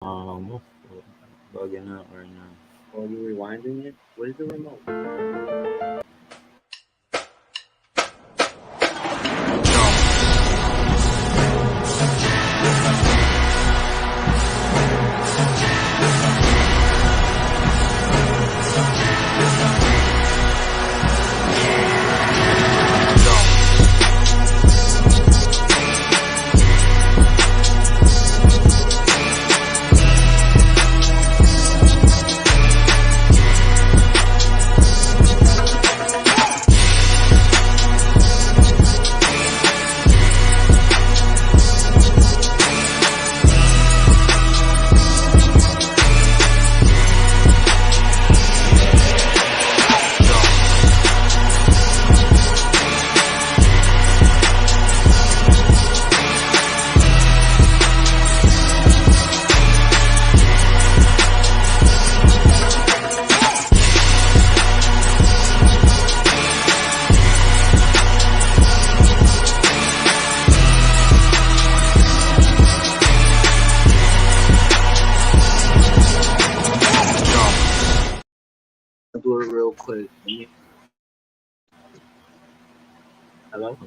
Um, bugging out right now. Or you rewinding it? Where's the remote? I'll do it real quick. Hello?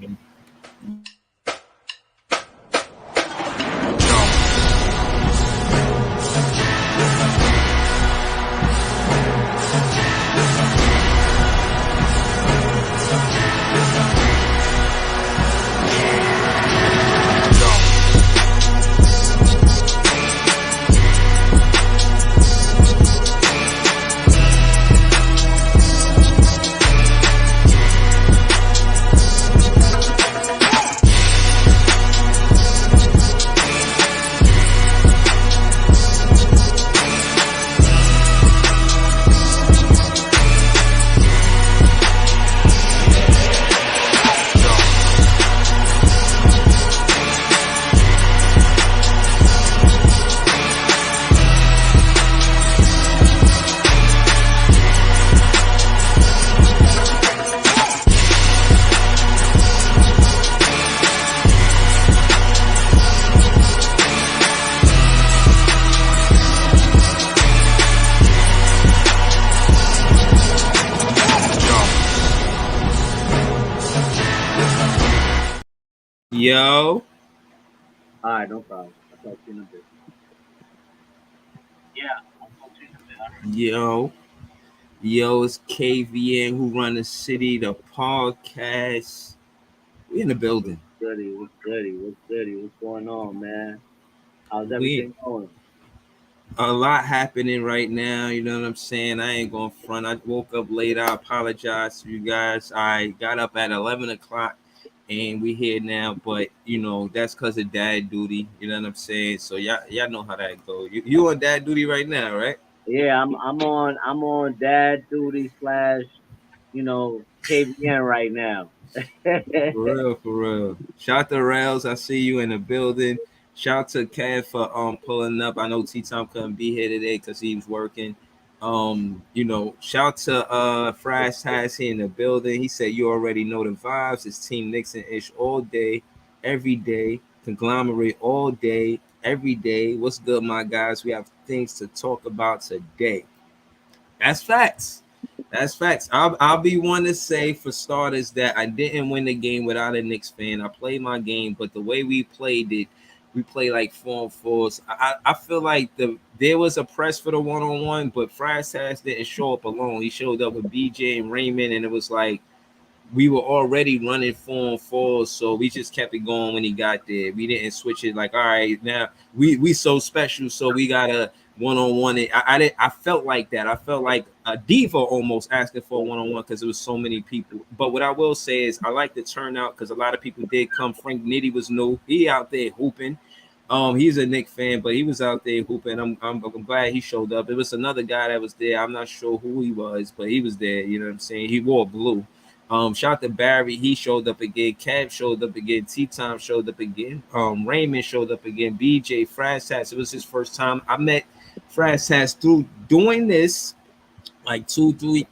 Yo, Alright, no problem. I'll talk to you in a bit. Yeah, I'll talk to you in a bit. yo, it's KVN who run the city, the podcast. We in the building. What's going on, man? How's We everything going? a lot happening right now. You know what I'm saying? I ain't going front. I woke up late. I apologize to you guys. I got up at 11 o'clock, and we here now. But that's because of dad duty. You know what I'm saying? So y'all know how that go. You on dad duty right now, right? Yeah, I'm on dad duty slash, KVN right now. For real. Shout to Rails. I see you in the building. Shout to Kev for pulling up. I know T Tom couldn't be here today because he was working. Shout to Fries Ties here in the building. He said you already know the vibes. It's Team Nixon ish all day, every day, conglomerate all day, every day. What's good, my guys? We have things to talk about today. That's facts. That's facts. I'll be one to say for starters that I didn't win the game without a Knicks fan. I played my game, but the way we played it, we play like 4-on-4s. I feel like there was a press for the 1-on-1, but Fries didn't show up alone. He showed up with BJ and Raymond, and it was like we were already running 4-on-4s, so we just kept it going when he got there. We didn't switch it like, all right, now we so special, so we gotta 1-on-1. I felt like that. I felt like a diva almost asking for a 1-on-1 because there was so many people. But what I will say is I like the turnout because a lot of people did come. Frank Nitty was new. He out there hooping. He's a Knicks fan, but he was out there hooping. I'm glad he showed up. It was another guy that was there. I'm not sure who he was, but he was there. You know what I'm saying? He wore blue. Shout to Barry, he showed up again. Cab showed up again. T Time showed up again. Raymond showed up again. BJ, Franz Tats, it was his first time. I met Franz Tats through doing this like 3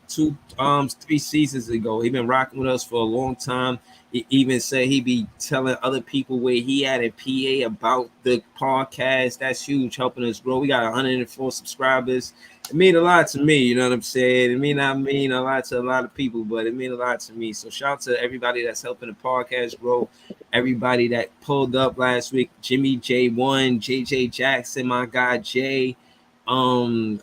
seasons ago. He been rocking with us for a long time. He even said he be telling other people where he at in PA about the podcast. That's huge, helping us grow. We got 104 subscribers. It mean a lot to me, you know what I'm saying? It may not mean a lot to a lot of people, but it mean a lot to me. So shout out to everybody that's helping the podcast grow. Everybody that pulled up last week, Jimmy J1, JJ Jackson, my guy Jay. I'm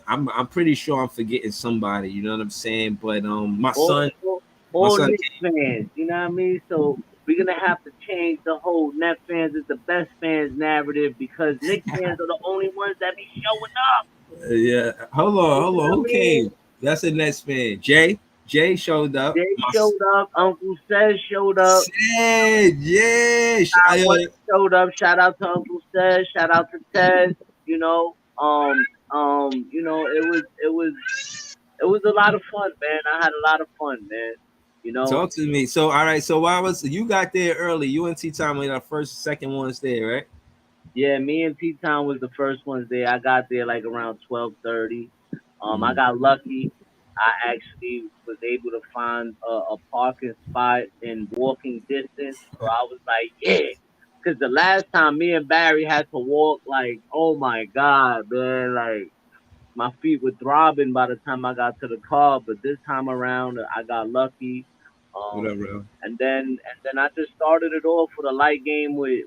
pretty sure I'm forgetting somebody, you know what I'm saying? But my All, son, all, my all son Knicks fans, you know what I mean? So we're gonna have to change the whole Net fans is the best fans narrative because Knicks fans are the only ones that be showing up. yeah, You know hold on. what I Who mean? came? That's a Nets fan. Jay showed up. Jay showed up, Uncle Sez showed up, Said, yeah. West showed up. Shout out to Uncle Sez, shout out to Ted. You know, it was a lot of fun, man. I had a lot of fun, man. You know, Talk to me. So, all right. So, why was you got there early? You and T Time were the first, second ones there, right? yeah, me and T Town was the first ones there. I got there like around 12:30. I Mm. got lucky. I actually was able to find a parking spot in walking distance. So I was like, yeah. Because the last time me and Barry had to walk, like, oh my God, man, like my feet were throbbing by the time I got to the car. But this time around, I got lucky. What Um, up, bro? and then I just started it off with a light game with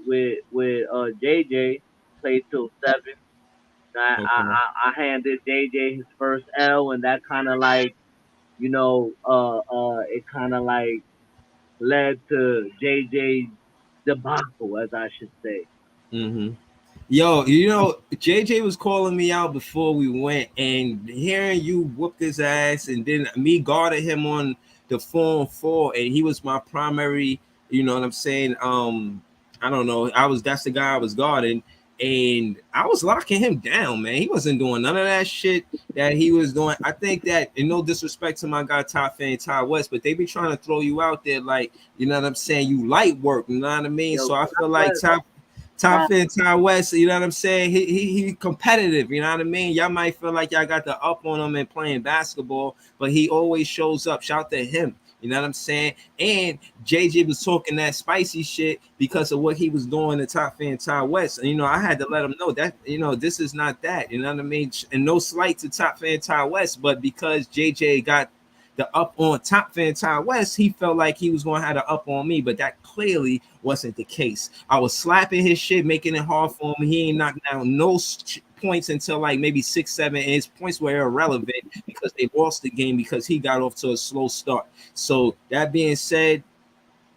JJ. Played till 7. Okay. I handed JJ his first L, and that kind of like it kind of like led to JJ's debacle, as I should say. Mm-hmm. Yo, JJ was calling me out before we went, and hearing you whoop his ass, and then me guarding him on the 4-on-4, and he was my primary. You know what I'm saying? I don't know. That's the guy I was guarding, and I was locking him down, man. He wasn't doing none of that shit that he was doing. I think that, and no disrespect to my guy Top Fan Ty West, but they be trying to throw you out there like, you know what I'm saying? You light work, you know what I mean? Yo, So I feel like West, Top Ty, Fan Ty West, you know what I'm saying? He competitive, you know what I mean? Y'all might feel like y'all got the up on him and playing basketball, but he always shows up. Shout to him. You know what I'm saying? And JJ was talking that spicy shit because of what he was doing to Top Fan Ty West. And I had to let him know that, this is not that. You know what I mean? And no slight to Top Fan Ty West, but because JJ got the up on Top Fan Ty West, he felt like he was going to have the up on me, but that clearly wasn't the case. I was slapping his shit, making it hard for him. He ain't knocked down no points until like maybe 6-7, and his points were irrelevant because they lost the game because he got off to a slow start. So that being said,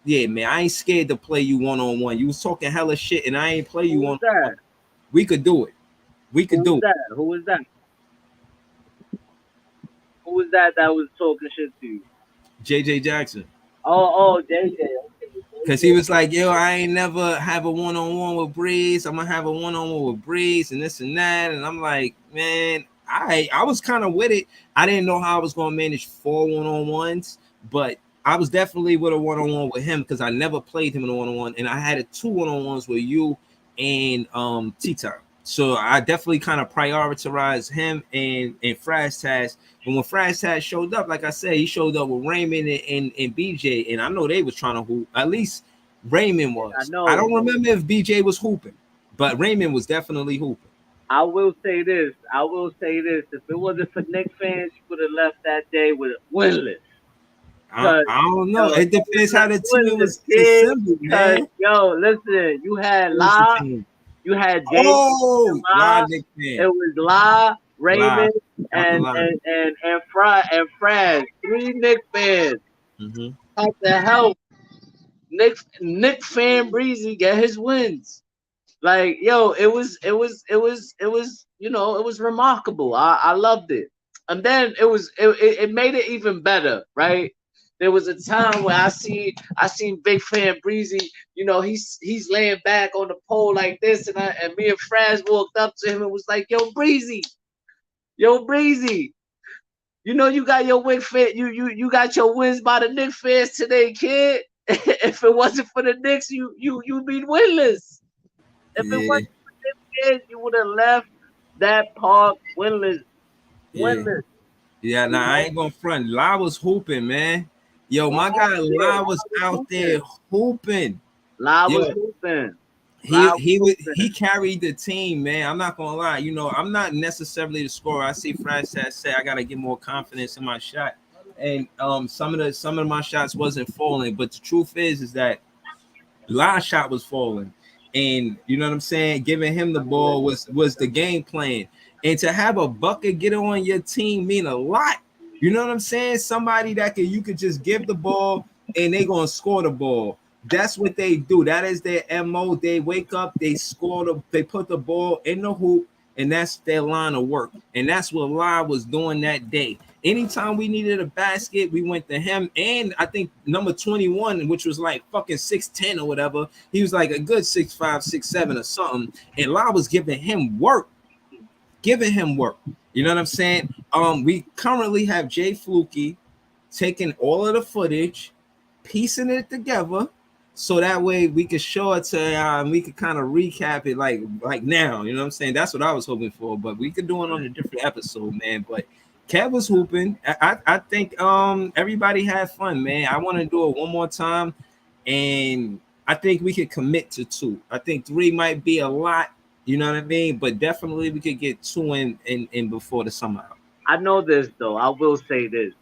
yeah, man, I ain't scared to play you one-on-one. You was talking hella shit, and I ain't play who you was one-on-one. that? We could do it. We Who could was do it. that? Who was that? Who was that was talking shit to you? JJ Jackson. Oh, JJ. Okay, Cause he JJ. was like, yo, I ain't never have a one-on-one with Breeze. I'm gonna have a one-on-one with Breeze and this and that. And I'm like, man, I was kind of with it. I didn't know how I was gonna manage 4 one-on-ones, but I was definitely with a one-on-one with him because I never played him in a one-on-one, and I had a 2 one-on-ones with you and T-Time. So I definitely kind of prioritized him and Fraz Taz. And when Fraz Taz showed up, like I said, he showed up with Raymond and BJ, and I know they was trying to hoop. At least Raymond I was. I know. don't remember if BJ was hooping, but Raymond was definitely hooping. I will say this. I will say this. If it wasn't for Knicks fans, you would have left that day with winless. Cause I don't know. yo, It you would depends have how left the team winless, was kid. assembled, Cause man. yo, listen, you had Who's the La, team? you had James Oh, and La. La Nick It fan. was La, La. Raymond, Out the line. and Fraz. 3 Knicks fans. Mm-hmm. What the hell? Nick fan Breezy get his wins. Like yo, it was remarkable. I loved it, and then it made it even better, right? There was a time where I seen Big Fan Breezy, he's laying back on the pole like this, and me and Fraz walked up to him and was like, yo Breezy, you got your win fit, you got your wins by the Knicks fans today, kid. If it wasn't for the Knicks, you'd be winless. If it Yeah, wasn't for them kids, you would have left that park winless. yeah. Winless. Yeah, nah, I ain't gonna front. La was hooping, man. Yo, my guy La was out there hooping. La was Yo, hooping. he La was he would he hooping. carried the team, man. I'm not gonna lie. You know, I'm not necessarily the scorer. I see Francis say I gotta get more confidence in my shot, and some of my shots wasn't falling. But the truth is that last shot was falling, and you know what I'm saying. Giving him the ball was the game plan, and to have a bucket getter on your team mean a lot. You know what I'm saying? Somebody that you could just give the ball and they gonna score the ball. That's what they do. That is their mo. They wake up, they put the ball in the hoop, and that's their line of work. And that's what Lai was doing that day. Anytime we needed a basket, we went to him. And I think number 21, which was like fucking 6'10 or whatever, he was like a good 6'5, 6'7 or something. And La was giving him work. You know what I'm saying? We currently have Jay Fluky taking all of the footage, piecing it together, so that way we could show it to and we could kind of recap it like now. You know what I'm saying? That's what I was hoping for, but we could do it on a different episode, man. But Kev was hooping. I think everybody had fun, man. I want to do it one more time, and I think we could commit to 2. I think 3 might be a lot, you know what I mean? But definitely we could get 2 in before the summer out. I know this though. I will say this.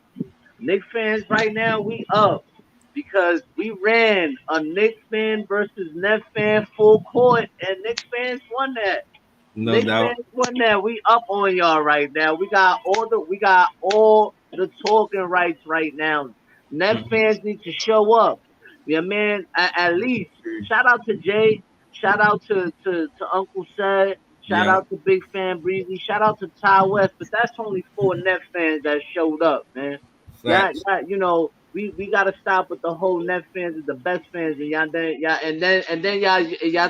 Knicks fans right now, we up because we ran a Knicks fan versus Nets fan full court, and Knicks fans won that. No Knicks doubt. fans won that. We up on y'all right now. We got all the talking rights right now. Nets fans need to show up. Yeah, man. At least shout out to Jay. Shout out to Uncle Seth. Shout Yeah. out to Big Fan Breezy. Shout out to Ty West. But that's only 4 Net fans that showed up, man. Yeah, Facts. yeah. We gotta stop with the whole Net fans is the best fans, and y'all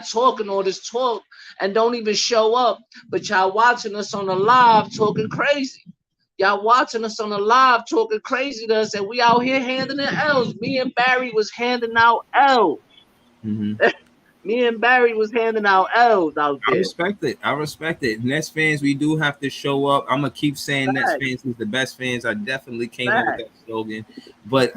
talking all this talk and don't even show up, but y'all watching us on the live talking crazy. Y'all watching us on the live talking crazy to us, and we out here handing the L's. Me and Barry was handing out L's. Mm-hmm. Me and Barry was handing out L's out I there. respect it. I respect it. Nets fans, we do have to show up. I'm gonna keep saying Nets Facts, fans is the best fans. I definitely came up with facts. that slogan. But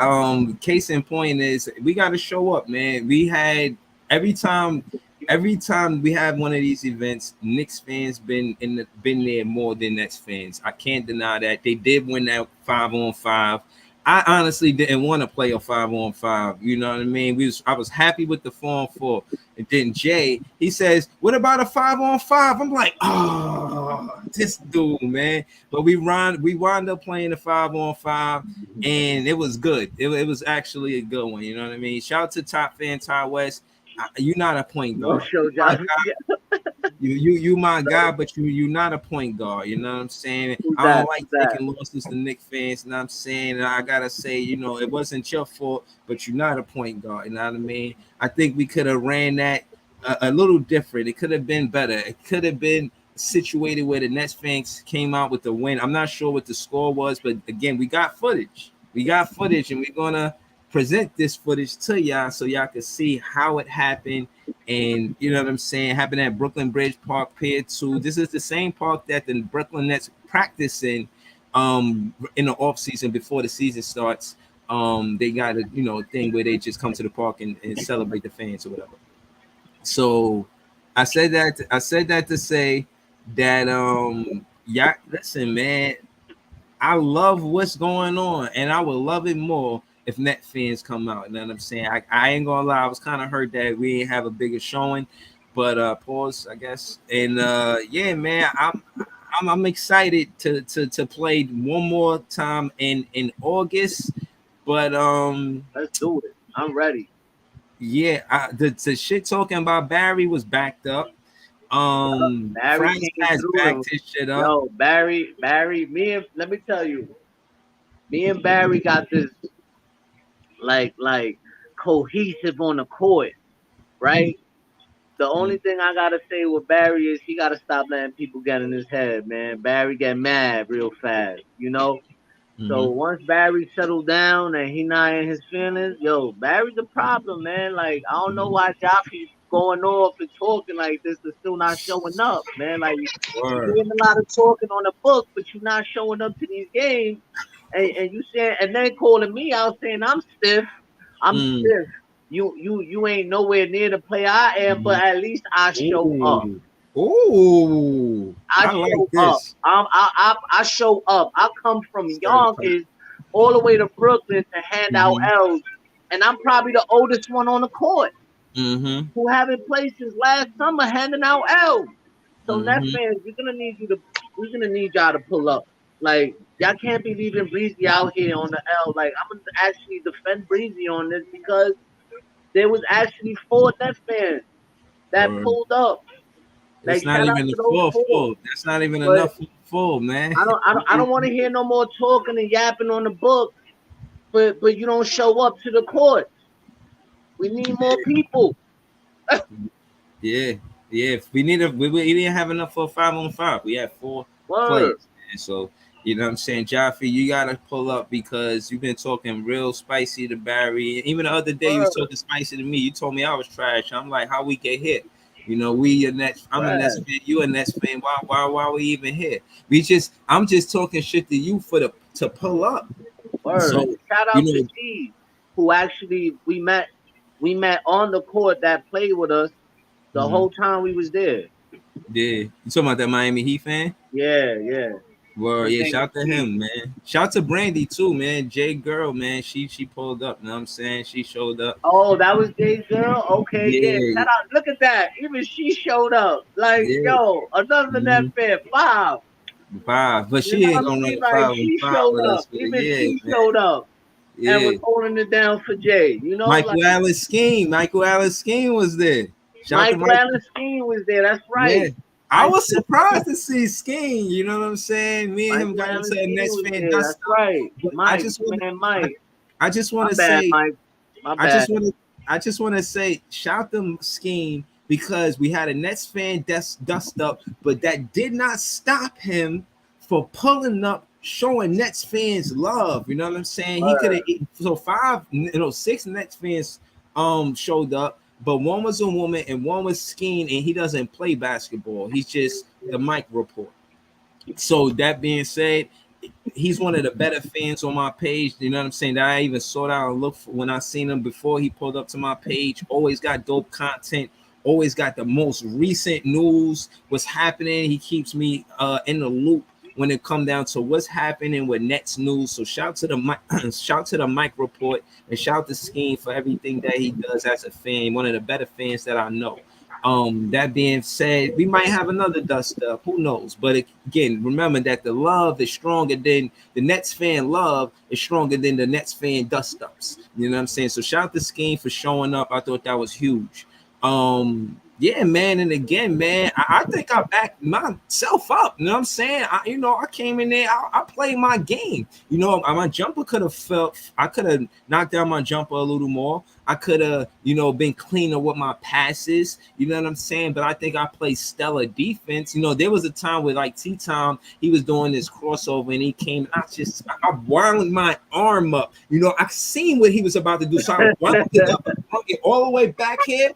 case in point is we gotta show up, man. We had every time we have one of these events, Knicks fans been there more than Nets fans. I can't deny that. They did win that 5-on-5. I honestly didn't want to play a 5-on-5. You know what I mean? I was happy with the 4-on-4. And then Jay, he says, "What about a 5-on-5?" I'm like, "Oh, this dude, man." But we wound up playing the 5-on-5, and it was good. It was actually a good one. You know what I mean? Shout out to top fan Ty West. You're not a point No guard. show, My y'all. you my guy, but you not a point guard. You know what I'm saying? Who's I don't that? like Who's that? taking losses to Knicks fans. You know what I'm saying? And I gotta say, it wasn't your fault, but you're not a point guard. You know what I mean? I think we could have ran that a little different. It could have been better. It could have been situated where the Nets fans came out with the win. I'm not sure what the score was, but again, we got footage. And we're gonna present this footage to y'all so y'all can see how it happened. And you know what I'm saying? Happened at Brooklyn Bridge Park, Pier 2. This is the same park that the Brooklyn Nets practice in the off season before the season starts. They got a thing where they just come to the park and celebrate the fans or whatever. So I said that to say that yeah, listen, man, I love what's going on, and I would love it more if Net fans come out. You know what I'm saying? I ain't gonna lie, I was kind of hurt that we didn't have a bigger showing, but pause, I guess. And yeah, man, I'm excited to play one more time in August. But Let's do it. I'm ready. yeah, the shit talking about Barry was backed up. Barry France came has through backed them. his shit up. Yo, Barry, let me tell you, me and Barry got this like cohesive on the court, right? The only thing I gotta say with Barry is he gotta stop letting people get in his head, man. Barry get mad real fast, you know. So Mm-hmm. once Barry settled down and he not in his feelings, yo, Barry's a problem, man. Like I don't know why Joffrey going off and talking like this and still not showing up, man. Like you're Word. doing a lot of talking on the book, but you're not showing up to these games. And you saying, and then calling me out saying I'm stiff. I'm Mm. stiff. You ain't nowhere near the player I am, but Mhm. at least I show up. Ooh. Ooh. I I like show up. this. I show up. I come from Stereotype. Yonkers all the way to Brooklyn to hand out Mm-hmm. L's, and I'm probably the oldest one on the court Mm-hmm. who haven't played since last summer handing out L's. So Nets Mm-hmm. fans, we're gonna need y'all to pull up. Like y'all can't be leaving Breezy out here on the L. Like I'm gonna actually defend Breezy on this because there was actually four Nets fans that Word. pulled up. It's Like not shout out even the to those full four. full. That's not even But enough full, man. I don't want to hear no more talking and yapping on the book, but you don't show up to the court. We need more people. Yeah, yeah. We didn't have enough for a 5-on-5. We had four Word, players, and so you know what I'm saying, Jaffe, you gotta pull up because you've been talking real spicy to Barry. Even the other day, you was word, talking spicy to me. You told me I was trash. I'm like, how we get hit? You know, we a Nets. I'm a Nets word, fan. You a Nets fan. Why we even here? I'm just talking shit to you for the to pull up. word. So Shout you out to know, G, who actually we met on the court that played with us the mhm, whole time we was there. yeah. You talking about that Miami Heat fan? Yeah, yeah. Well, His yeah, name is shout to G. him, man. Shout to Brandy too, man. J girl, man. She pulled up, you know what I'm saying? She showed up. Oh, that was Jay's girl? Okay, yeah. Yeah, Shout out. Look at that. Even she showed up. Like, yeah. yo, another net Mm-hmm. fan. Five. Five. But You she know ain't what I gonna run mean? the Like, 5-on-5 showed with us. up. But Even yeah, she man. showed up and Yeah. was holding it down for Jay. You know, like Michael Allen Scheme. Michael Allen Scheme was there. Shout to Michael Mike. Allen Skeen was there. That's Yeah. right. I I was said surprised to see Scheme. You know what I'm saying? Me and him Michael got Allen into a Skeen Nets was fan there. dust That's up. right. But Mike, man, I, Mike. I just My want to bad, say Mike. My I bad. just want to I just want to say shout them Scheme because we had a Nets fan dust up, but that did not stop him for pulling up, showing Nets fans love. You know what I'm saying? He could have Word, so six Nets fans showed up, but one was a woman and one was Scheme, and he doesn't play basketball. He's just the mic report. So that being said, he's one of the better fans on my page. You know what I'm saying? That I even sought out and looked for when I seen him before he pulled up to my page. Always got dope content. Always got the most recent news. What's happening? He keeps me in the loop when it come down to what's happening with Nets news. So shout to the shout to the Mike Report and shout to Scheme for everything that he does as a fan. One of the better fans that I know. That being said, we might have another dust up. Who knows? But again, remember that the love is stronger than the Nets fan love is stronger than the Nets fan dust ups. You know what I'm saying? So shout out to Scheme for showing up. I thought that was huge. Yeah, man, and again, man, I think I backed myself up. You know what I'm saying? I came in there, I played my game. My jumper could have felt, I could have knocked down my jumper a little more. I could have, been cleaner with my passes. You know what I'm saying? But I think I played stellar defense. There was a time where like T-Tom, he was doing this crossover and he came. I wound my arm up. I seen what he was about to do, so I wound it up, brought it all the way back here.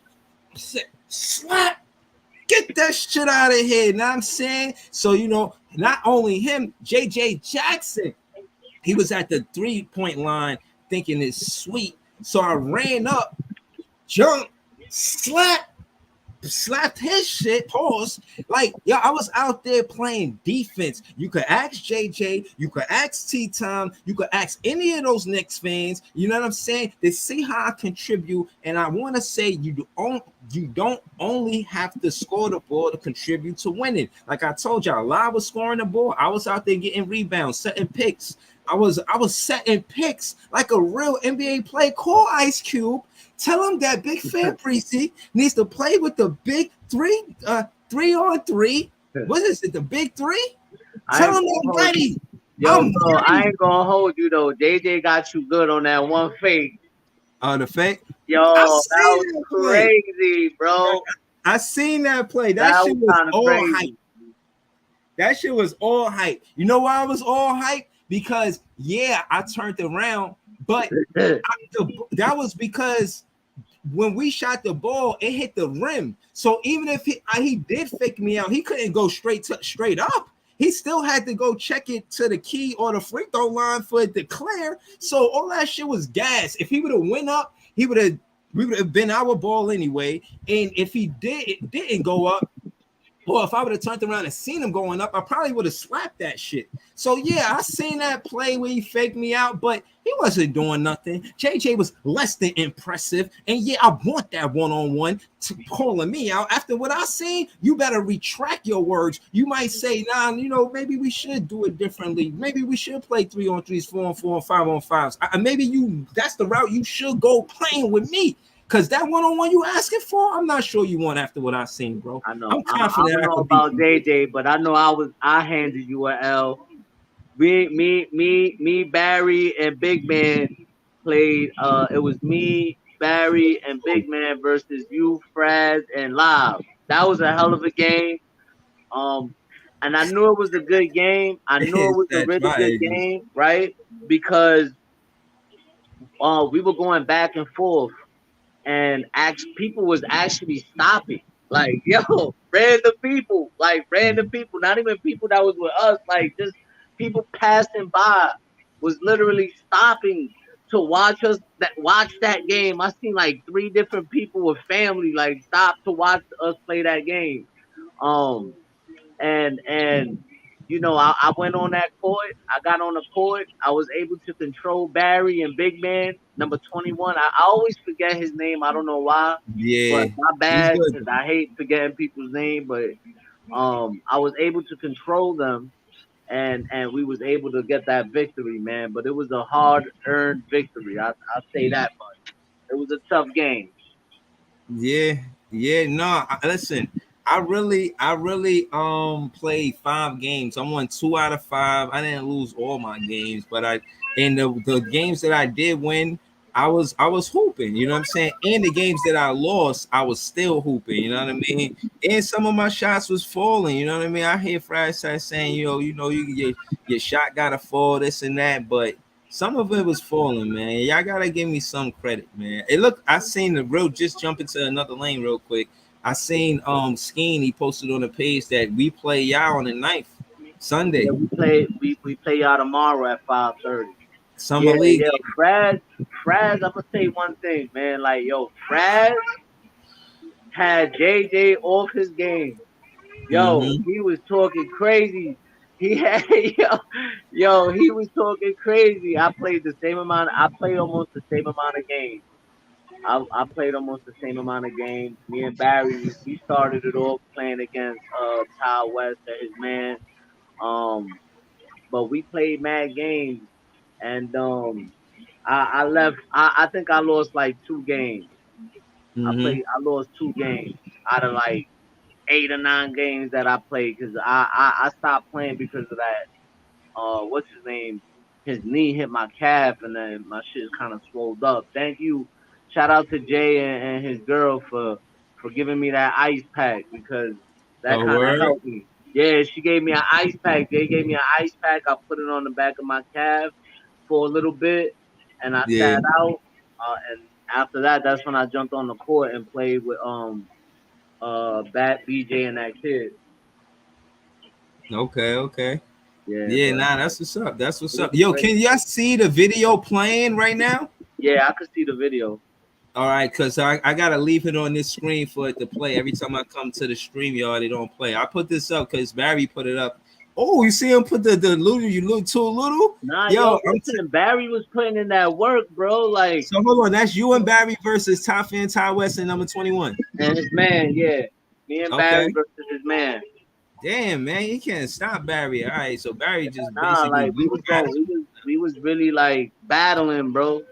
Said, slap, get that shit out of here. You know what I'm saying? So, not only him, JJ Jackson, he was at the 3-point line thinking it's sweet. So I ran up, jumped, slapped his shit, pause. Like, I was out there playing defense. You could ask JJ, you could ask T-Time, you could ask any of those Knicks fans. You know what I'm saying? They see how I contribute. And I want to say you don't only have to score the ball to contribute to winning. Like I told y'all, I was scoring the ball. I was out there getting rebounds, setting picks. I was setting picks like a real NBA player. Call Ice Cube. Tell him that Big Fan Breezy needs to play with the big 3-on-3. What is it? The big 3? Tell him I'm ready. Yo, I'm bro, ready. I ain't gonna hold you though. JJ got you good on that one fake. The fake? Yo, I that was seen that crazy, bro. I seen that play. That Shit was was kind of all crazy. hype. That shit was all hype. You know why I was all hype? Because I turned around, but that was because when we shot the ball, it hit the rim. So even if he did fake me out, he couldn't go straight up. He still had to go check it to the key or the free throw line for it to clear. So all that shit was gas. If he would have went up, we would have been our ball anyway. And if it didn't go up, or if I would have turned around and seen him going up, I probably would have slapped that shit. So yeah, I seen that play where he faked me out, but he wasn't doing nothing. JJ was less than impressive. And yeah, I want that one-on-one to calling me out. After what I seen, you better retract your words. You might say, nah, maybe we should do it differently. Maybe we should play 3-on-3s, 4-on-4, 5-on-5s. Maybe that's the route you should go playing with me. Because that one-on-one you asking for, I'm not sure you want after what I've seen, bro. I know. I'm confident. I don't know about JJ, but I know I handed you an L. Me, Barry, and Big Man played. It was me, Barry, and Big Man versus you, Fraz, and Live. That was a hell of a game. And I knew it was a good game. I knew it was a really good game, right? Because we were going back and forth. And people was actually stopping, like, yo, random people, not even people that was with us, like just people passing by was literally stopping to watch that game. I seen like 3 different people with family like stop to watch us play that game. And I went on that court. I got on the court. I was able to control Barry and Big Man, number 21. I always forget his name. I don't know why. Yeah. But my bad, because I hate forgetting people's name. But I was able to control them, and we was able to get that victory, man. But it was a hard-earned victory. I'll say that much. It was a tough game. Yeah. No, listen. I really played 5 games. I won 2 out of 5. I didn't lose all my games, but in the games that I did win, I was hooping, you know what I'm saying? And the games that I lost, I was still hooping, you know what I mean? And some of my shots was falling, you know what I mean? I hear Friday saying, your shot gotta fall, this and that, but some of it was falling, man. Y'all gotta give me some credit, man. I seen the real, just jump into another lane real quick. I seen Skeen, he posted on the page that we play y'all on the 9th Sunday. Yeah, we play y'all tomorrow at 5:30. Summer League. Yeah, Fraz, I'm gonna say one thing, man. Like, yo, Fraz had JJ off his game. Yo, He was talking crazy. He had he was talking crazy. I played almost the same amount of games. I played almost the same amount of games. Me and Barry, we started it off playing against Ty West and his man. But we played mad games, and I left. I think I lost like 2 games. I lost 2 games out of like 8 or 9 games that I played, because I stopped playing because of that. What's his name? His knee hit my calf, and then my shit kind of swelled up. Thank you. Shout out to Jay and his girl for giving me that ice pack, because that kind of helped me. Yeah, she gave me an ice pack. They gave me an ice pack. I put it on the back of my calf for a little bit, and I sat out. And after that, that's when I jumped on the court and played with Bat BJ and that kid. Okay. Yeah, nah, that's what's up. Yo, can y'all see the video playing right now? Yeah, I could see the video. All right, because I gotta leave it on this screen for it to play. Every time I come to the stream, y'all, they don't play. I put this up because Barry put it up. Oh, you see him put the little, you look too little? Nah, yo, Barry was putting in that work, bro. Like, so hold on, that's you and Barry versus Ty West and number 21. And his man, yeah. Me and Barry versus his man. Damn, man, you can't stop Barry. All right, so Barry just basically like we was really like battling, bro.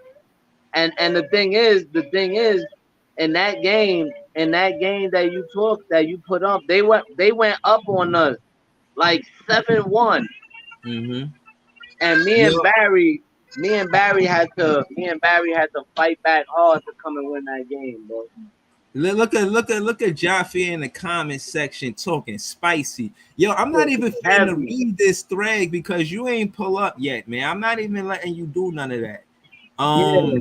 And the thing is, in that game that you put up, they went up on us like 7-1. And me and Barry had to fight back hard to come and win that game, bro. Look at Jaffe in the comment section talking spicy. Yo, I'm not even finna read this thread because you ain't pull up yet, man. I'm not even letting you do none of that. Yeah.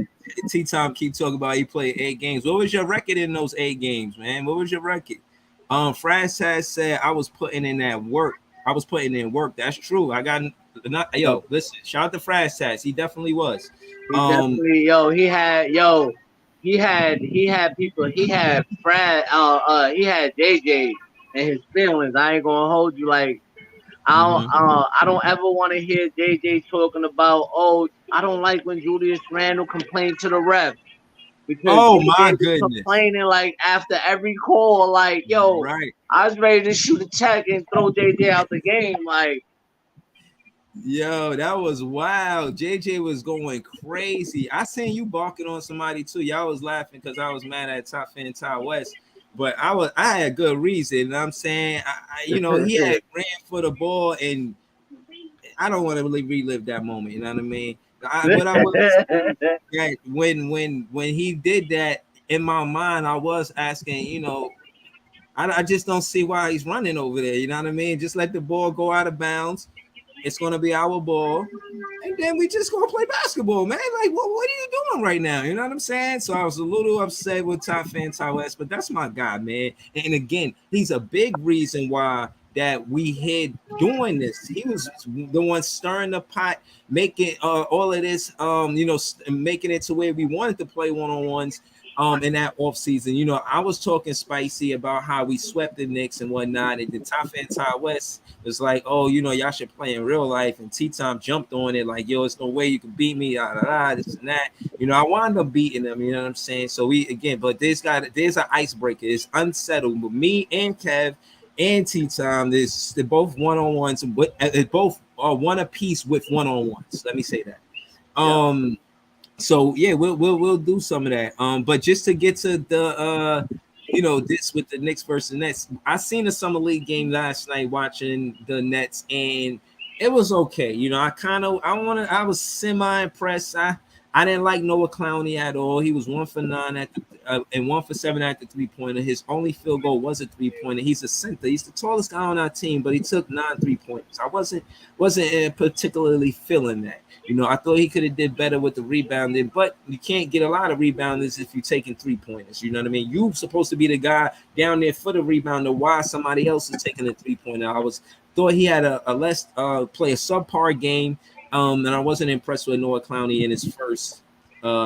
T Tom keep talking about he played 8 games. What was your record in those 8 games, man? What was your record? Franz has said I was putting in that work. I was putting in work. That's true. I got Yo, yo. Listen, shout out to Franz Tass. He definitely was. he Um, definitely, he had people, he had JJ and his feelings. I ain't gonna hold you like mhm. I don't ever want to hear JJ talking about, oh, I don't like when Julius Randle complained to the ref because Oh JJ my was goodness. complaining like after every call, like, yo, Right. I was ready to shoot a check and throw JJ out the game, like. Yo, that was wild. JJ was going crazy. I seen you barking on somebody too. Y'all was laughing because I was mad at Top Fan Ty West. But I had good reason. And I'm saying he had ran for the ball, and I don't want to really relive that moment. You know what I mean? What I will say that when he did that, in my mind, I was asking, I just don't see why he's running over there. You know what I mean? Just let the ball go out of bounds. It's gonna be our ball, and then we just gonna play basketball, man. Like, what are you doing right now? You know what I'm saying? So I was a little upset with Top Fan Ty West, but that's my guy, man. And again, he's a big reason why that we had doing this. He was the one stirring the pot, making all of this, making it to where we wanted to play one-on-ones in that off season. I was talking spicy about how we swept the Knicks and whatnot, and the Top Fan Ty West was like, oh, y'all should play in real life. And T Tom jumped on it like, yo, it's no way you can beat me, this and that. I wound up beating them, you know what I'm saying? So but there's an icebreaker. It's unsettled with me and Kev and T Tom. They're both one-on-ones, both are one apiece with one-on-ones. Let me say that. Yeah. So yeah, we'll do some of that. But just to get to the this with the Knicks versus Nets, I seen the summer league game last night watching the Nets, and it was okay. I was semi impressed. I didn't like Noah Clowney at all. He was 1 for 9 and 1 for 7 at the 3-pointer. His only field goal was a 3-pointer. He's a center. He's the tallest guy on our team, but he took 9 3-pointers. I wasn't particularly feeling that. I thought he could have did better with the rebounding, but you can't get a lot of rebounders if you're taking 3-pointers. You know what I mean? You're supposed to be the guy down there for the rebounder while somebody else is taking a 3-pointer. Thought he had a less play a subpar game, and I wasn't impressed with Noah Clowney in his first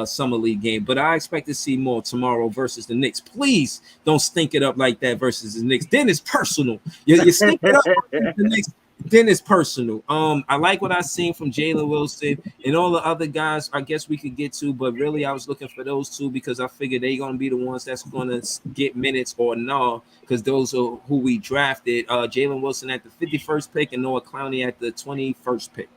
summer league game. But I expect to see more tomorrow versus the Knicks. Please don't stink it up like that versus the Knicks. Then it's personal. You stink it up versus the Knicks. Then it's personal. I like what I seen from Jalen Wilson and all the other guys. I guess we could get to, but really I was looking for those two because I figured they're gonna be the ones that's gonna get minutes or no, because those are who we drafted. Jalen Wilson at the 51st pick and Noah Clowney at the 21st pick.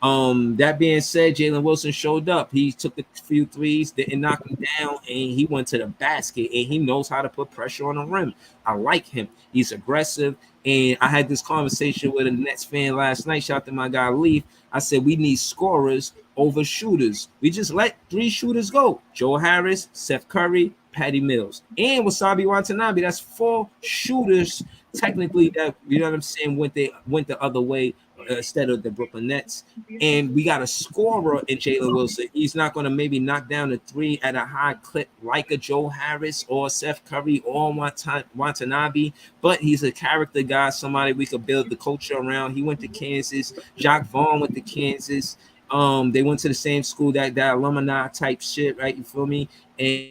That being said, Jalen Wilson showed up. He took a few threes, didn't knock him down, and he went to the basket, and he knows how to put pressure on the rim. I like him. He's aggressive. And I had this conversation with a Nets fan last night. Shout out to my guy Leaf. I said we need scorers over shooters. We just let 3 shooters go. Joe Harris, Seth Curry, Patty Mills, and Wasabi Watanabe. That's 4 shooters technically that, you know what I'm saying, went the other way instead of the Brooklyn Nets. And we got a scorer in Jalen Wilson. He's not going to maybe knock down a 3 at a high clip like a Joe Harris or Seth Curry or Watanabe, but he's a character guy, somebody we could build the culture around. He went to Kansas. Jacques Vaughn went to Kansas. They went to the same school, that alumni type shit, right? You feel me? And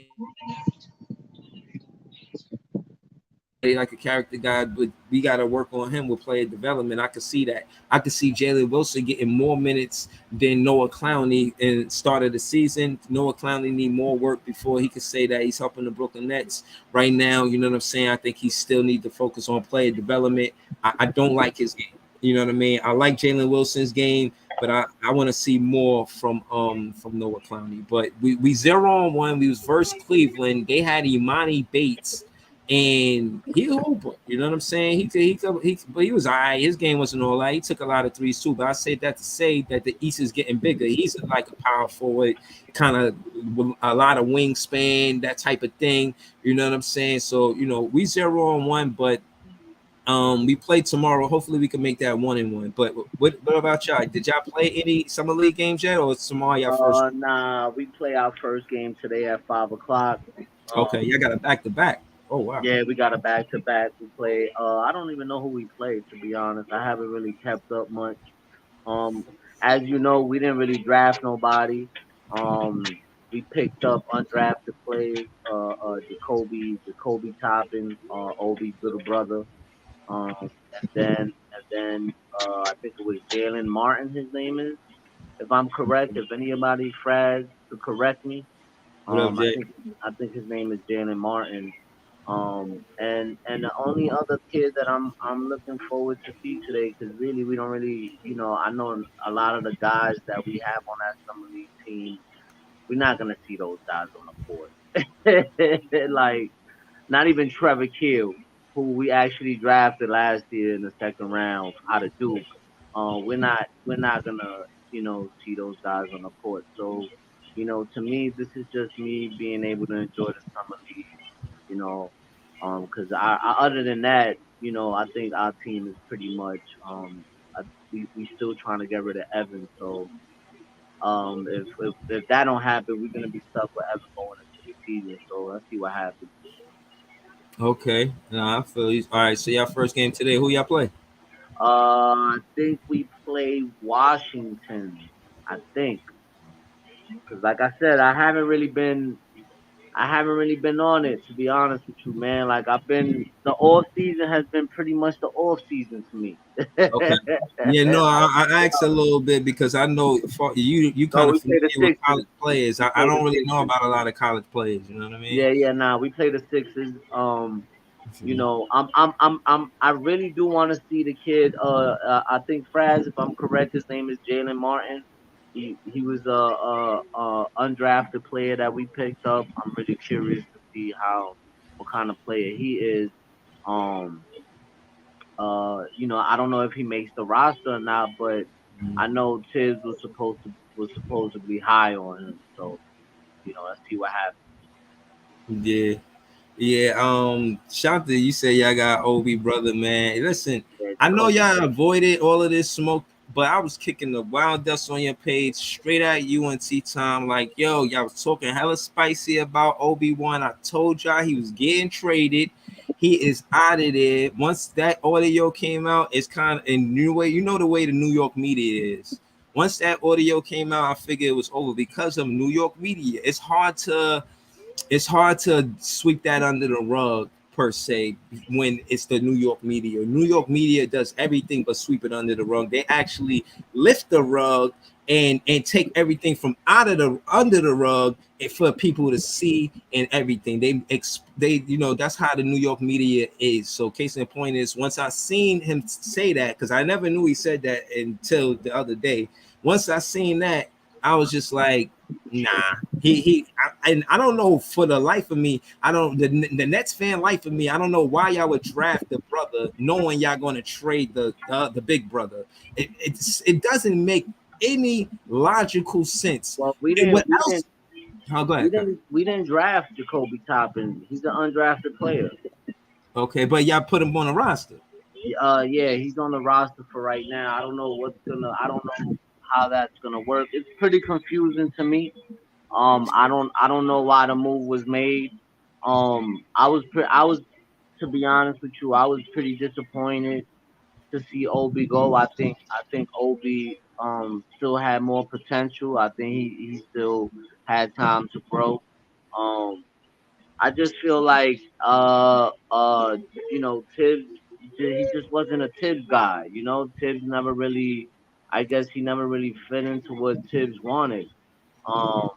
like a character guy, but we got to work on him with player development. I could see that. I could see Jalen Wilson getting more minutes than Noah Clowney in start of the season. Noah Clowney need more work before he could say that he's helping the Brooklyn Nets right now. You know what I'm saying? I think he still need to focus on player development. I don't like his game. You know what I mean? I like Jalen Wilson's game, but I want to see more from Noah Clowney. But we 0-1. We was versus Cleveland. They had Imani Bates. And he a hooper, you know what I'm saying? But he was all right. His game wasn't all right. He took a lot of threes too. But I say that to say that the East is getting bigger. He's like a power forward, kind of a lot of wingspan, that type of thing. You know what I'm saying? So we 0-1, but We play tomorrow. Hopefully, we can make that 1-1. But what about y'all? Did y'all play any summer league games yet, or is tomorrow y'all first? Nah, we play our first game today at 5 o'clock. Okay, Um, y'all got a back to back. Oh wow. yeah, we got a back to back. We play. I don't even know who we played, to be honest. I haven't really kept up much. Um, as you know, we didn't really draft nobody. Um, we picked up undrafted players. Jacoby Toppin, Obi's little brother. And then I think it was Jalen Martin. His name is, if I'm correct. If anybody Fraz to correct me. What up, I Jay? think his name is Jalen Martin. And the only other kid that I'm looking forward to see today, because really we don't really, I know a lot of the guys that we have on that summer league team, we're not gonna see those guys on the court. Like not even Trevor Kill, who we actually drafted last year in the second round out of Duke. We're not gonna see those guys on the court. So to me, this is just me being able to enjoy the summer league. You know, because other than that, I think our team is pretty much we still trying to get rid of Evans. So if that don't happen, we're gonna be stuck with Evans going into the season. So let's see what happens. Okay, nah, I feel you. All right, so y'all first game today. Who y'all play? I think we play Washington. I think because, like I said, I haven't really been on it, to be honest with you, man. Like the off season has been pretty much the off season to me. Okay. Yeah, no, I asked a little bit because I know you No, kind of we play the familiar with Sixers. college players. We I play the don't really know Sixers. about a lot of college players. You know what I mean? Yeah, yeah. Nah, we play the Sixers. I really do want to see the kid. I think Fraz, if I'm correct, his name is Jalen Martin. He was a undrafted player that we picked up. I'm really curious to see what kind of player he is. Um, I don't know if he makes the roster or not, but I know Tibbs was supposedly high on him. So let's see what happens. Yeah, yeah. Shanta, you say y'all got OB brother, man. Listen, Yeah, I know Jacoby. y'all avoided all of this smoke, but I was kicking the wild dust on your page straight at UNT time. Like, yo, y'all was talking hella spicy about Obi-Wan. I told y'all he was getting traded. He is out of there. Once that audio came out, it's kind of in new way. You know the way the New York media is. Once that audio came out, I figured it was over because of New York media. It's hard to sweep that under the rug per se when it's the New York media. New York media does everything but sweep it under the rug. They actually lift the rug and take everything from out of the under the rug and for people to see and everything. They that's how the New York media is. So case in point is once I seen him say that, because I never knew he said that until the other day. Once I seen that, I was just like, nah, and I don't know for the life of me. I don't the Nets fan life of me. I don't know why y'all would draft the brother knowing y'all going to trade the big brother. It doesn't make any logical sense. Well, we And didn't what we else? didn't Oh, go we ahead. Go ahead. didn't we didn't draft Jacoby Toppin. He's an undrafted player. Okay, but y'all put him on a roster. Yeah, he's on the roster for right now. I don't know how that's gonna work. It's pretty confusing to me. I don't know why the move was made. I was to be honest with you, I was pretty disappointed to see Obi go. I think Obi still had more potential. I think he still had time to grow. Um, I just feel like Tibbs he just wasn't a Tibbs guy. Tibbs never really, I guess he never really fit into what Tibbs wanted. Um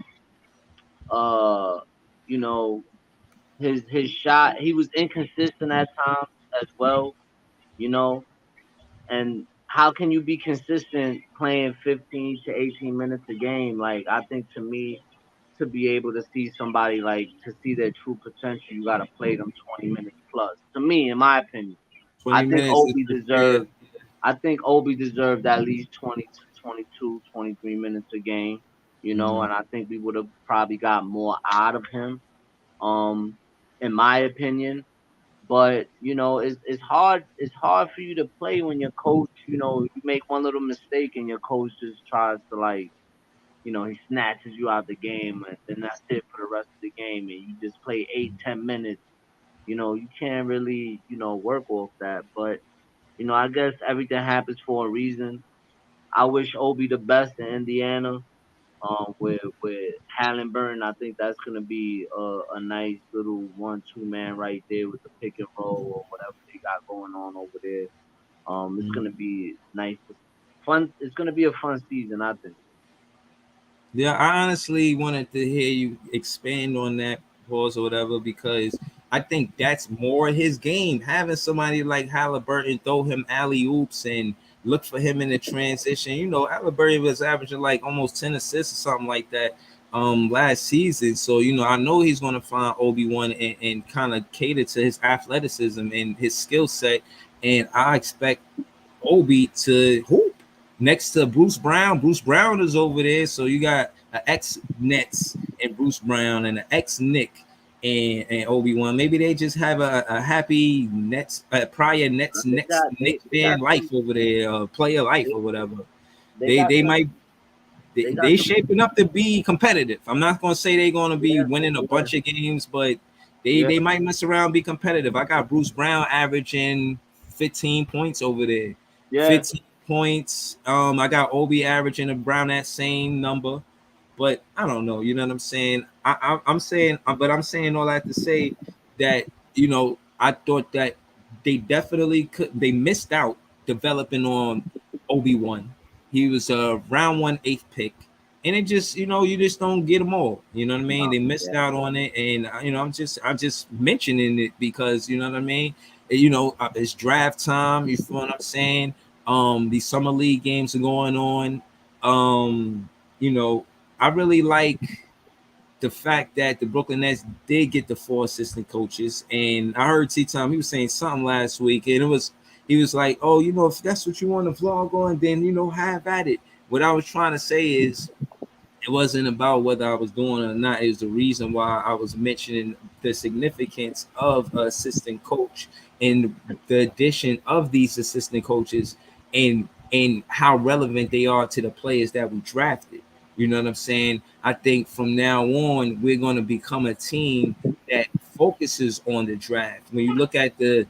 uh you know his shot, he was inconsistent at times as well, you know and how can you be consistent playing 15 to 18 minutes a game? Like, I think to me, to be able to see somebody, like, to see their true potential, you got to play them 20 minutes plus. To me, in my opinion, I 20 think minutes is Obi yeah. deserved. I think Obi deserved at least 20 to 22, 23 minutes a game. Mhm. And I think we would have probably got more out of him. Um, in my opinion. But it's hard. It's hard for you to play when your coach, you make one little mistake and your coach just tries to like, he snatches you out the game, and then that's it for the rest of the game, and you just play 8, 10 minutes. You can't really, work off that. But I guess everything happens for a reason. I wish Obi the best in Indiana. With Halliburton, I think that's gonna be a nice little 1-2 man right there with the pick and roll or whatever they got going on over there. It's Mm. gonna be nice, fun. It's gonna be a fun season, I think. Yeah, I honestly wanted to hear you expand on that pause or whatever because I think that's more his game. Having somebody like Halliburton throw him alley oops and look for him in the transition. You know, Halliburton was averaging like almost 10 assists or something like that last season. So, you know, I know he's gonna find Obi-Wan and kind of cater to his athleticism and his skill set. And I expect Obi to hoop next to Bruce Brown. Bruce Brown is over there, so you got an ex Nets and Bruce Brown and an ex Nick and Obi-Wan. Maybe they just have a happy Nets prior I Nets think next Nick they got fan life some. over there, player life They, or whatever. they They got they some. might They got they some. shaping up to be competitive. I'm not gonna say they're gonna be Yeah, winning a yeah, bunch of games, but yeah, they might mess around, be competitive. I got Bruce Brown averaging 15 points over there, yeah. 15 points. I got Obi averaging around that same number, but I don't know. You know what I'm saying? I'm saying, but I'm saying all that to say that I thought that they definitely could. They missed out developing on Obi-Wan. He was a round 1/8 pick, and it just you just don't get them all. You know what I mean? No, They missed yeah, out on it, and I'm just mentioning it because you know what I mean. It's draft time. You feel what I'm saying? These summer league games are going on. You know, I really like the fact that the Brooklyn Nets did get the 4 assistant coaches, and I heard T Tom he was saying something last week, and he was like, "Oh, if that's what you want to vlog on, then have at it." What I was trying to say is it wasn't about whether I was doing it or not. It was the reason why I was mentioning the significance of an assistant coach and the addition of these assistant coaches and how relevant they are to the players that we drafted. You know what I'm saying? I think from now on we're going to become a team that focuses on the draft. When you look at the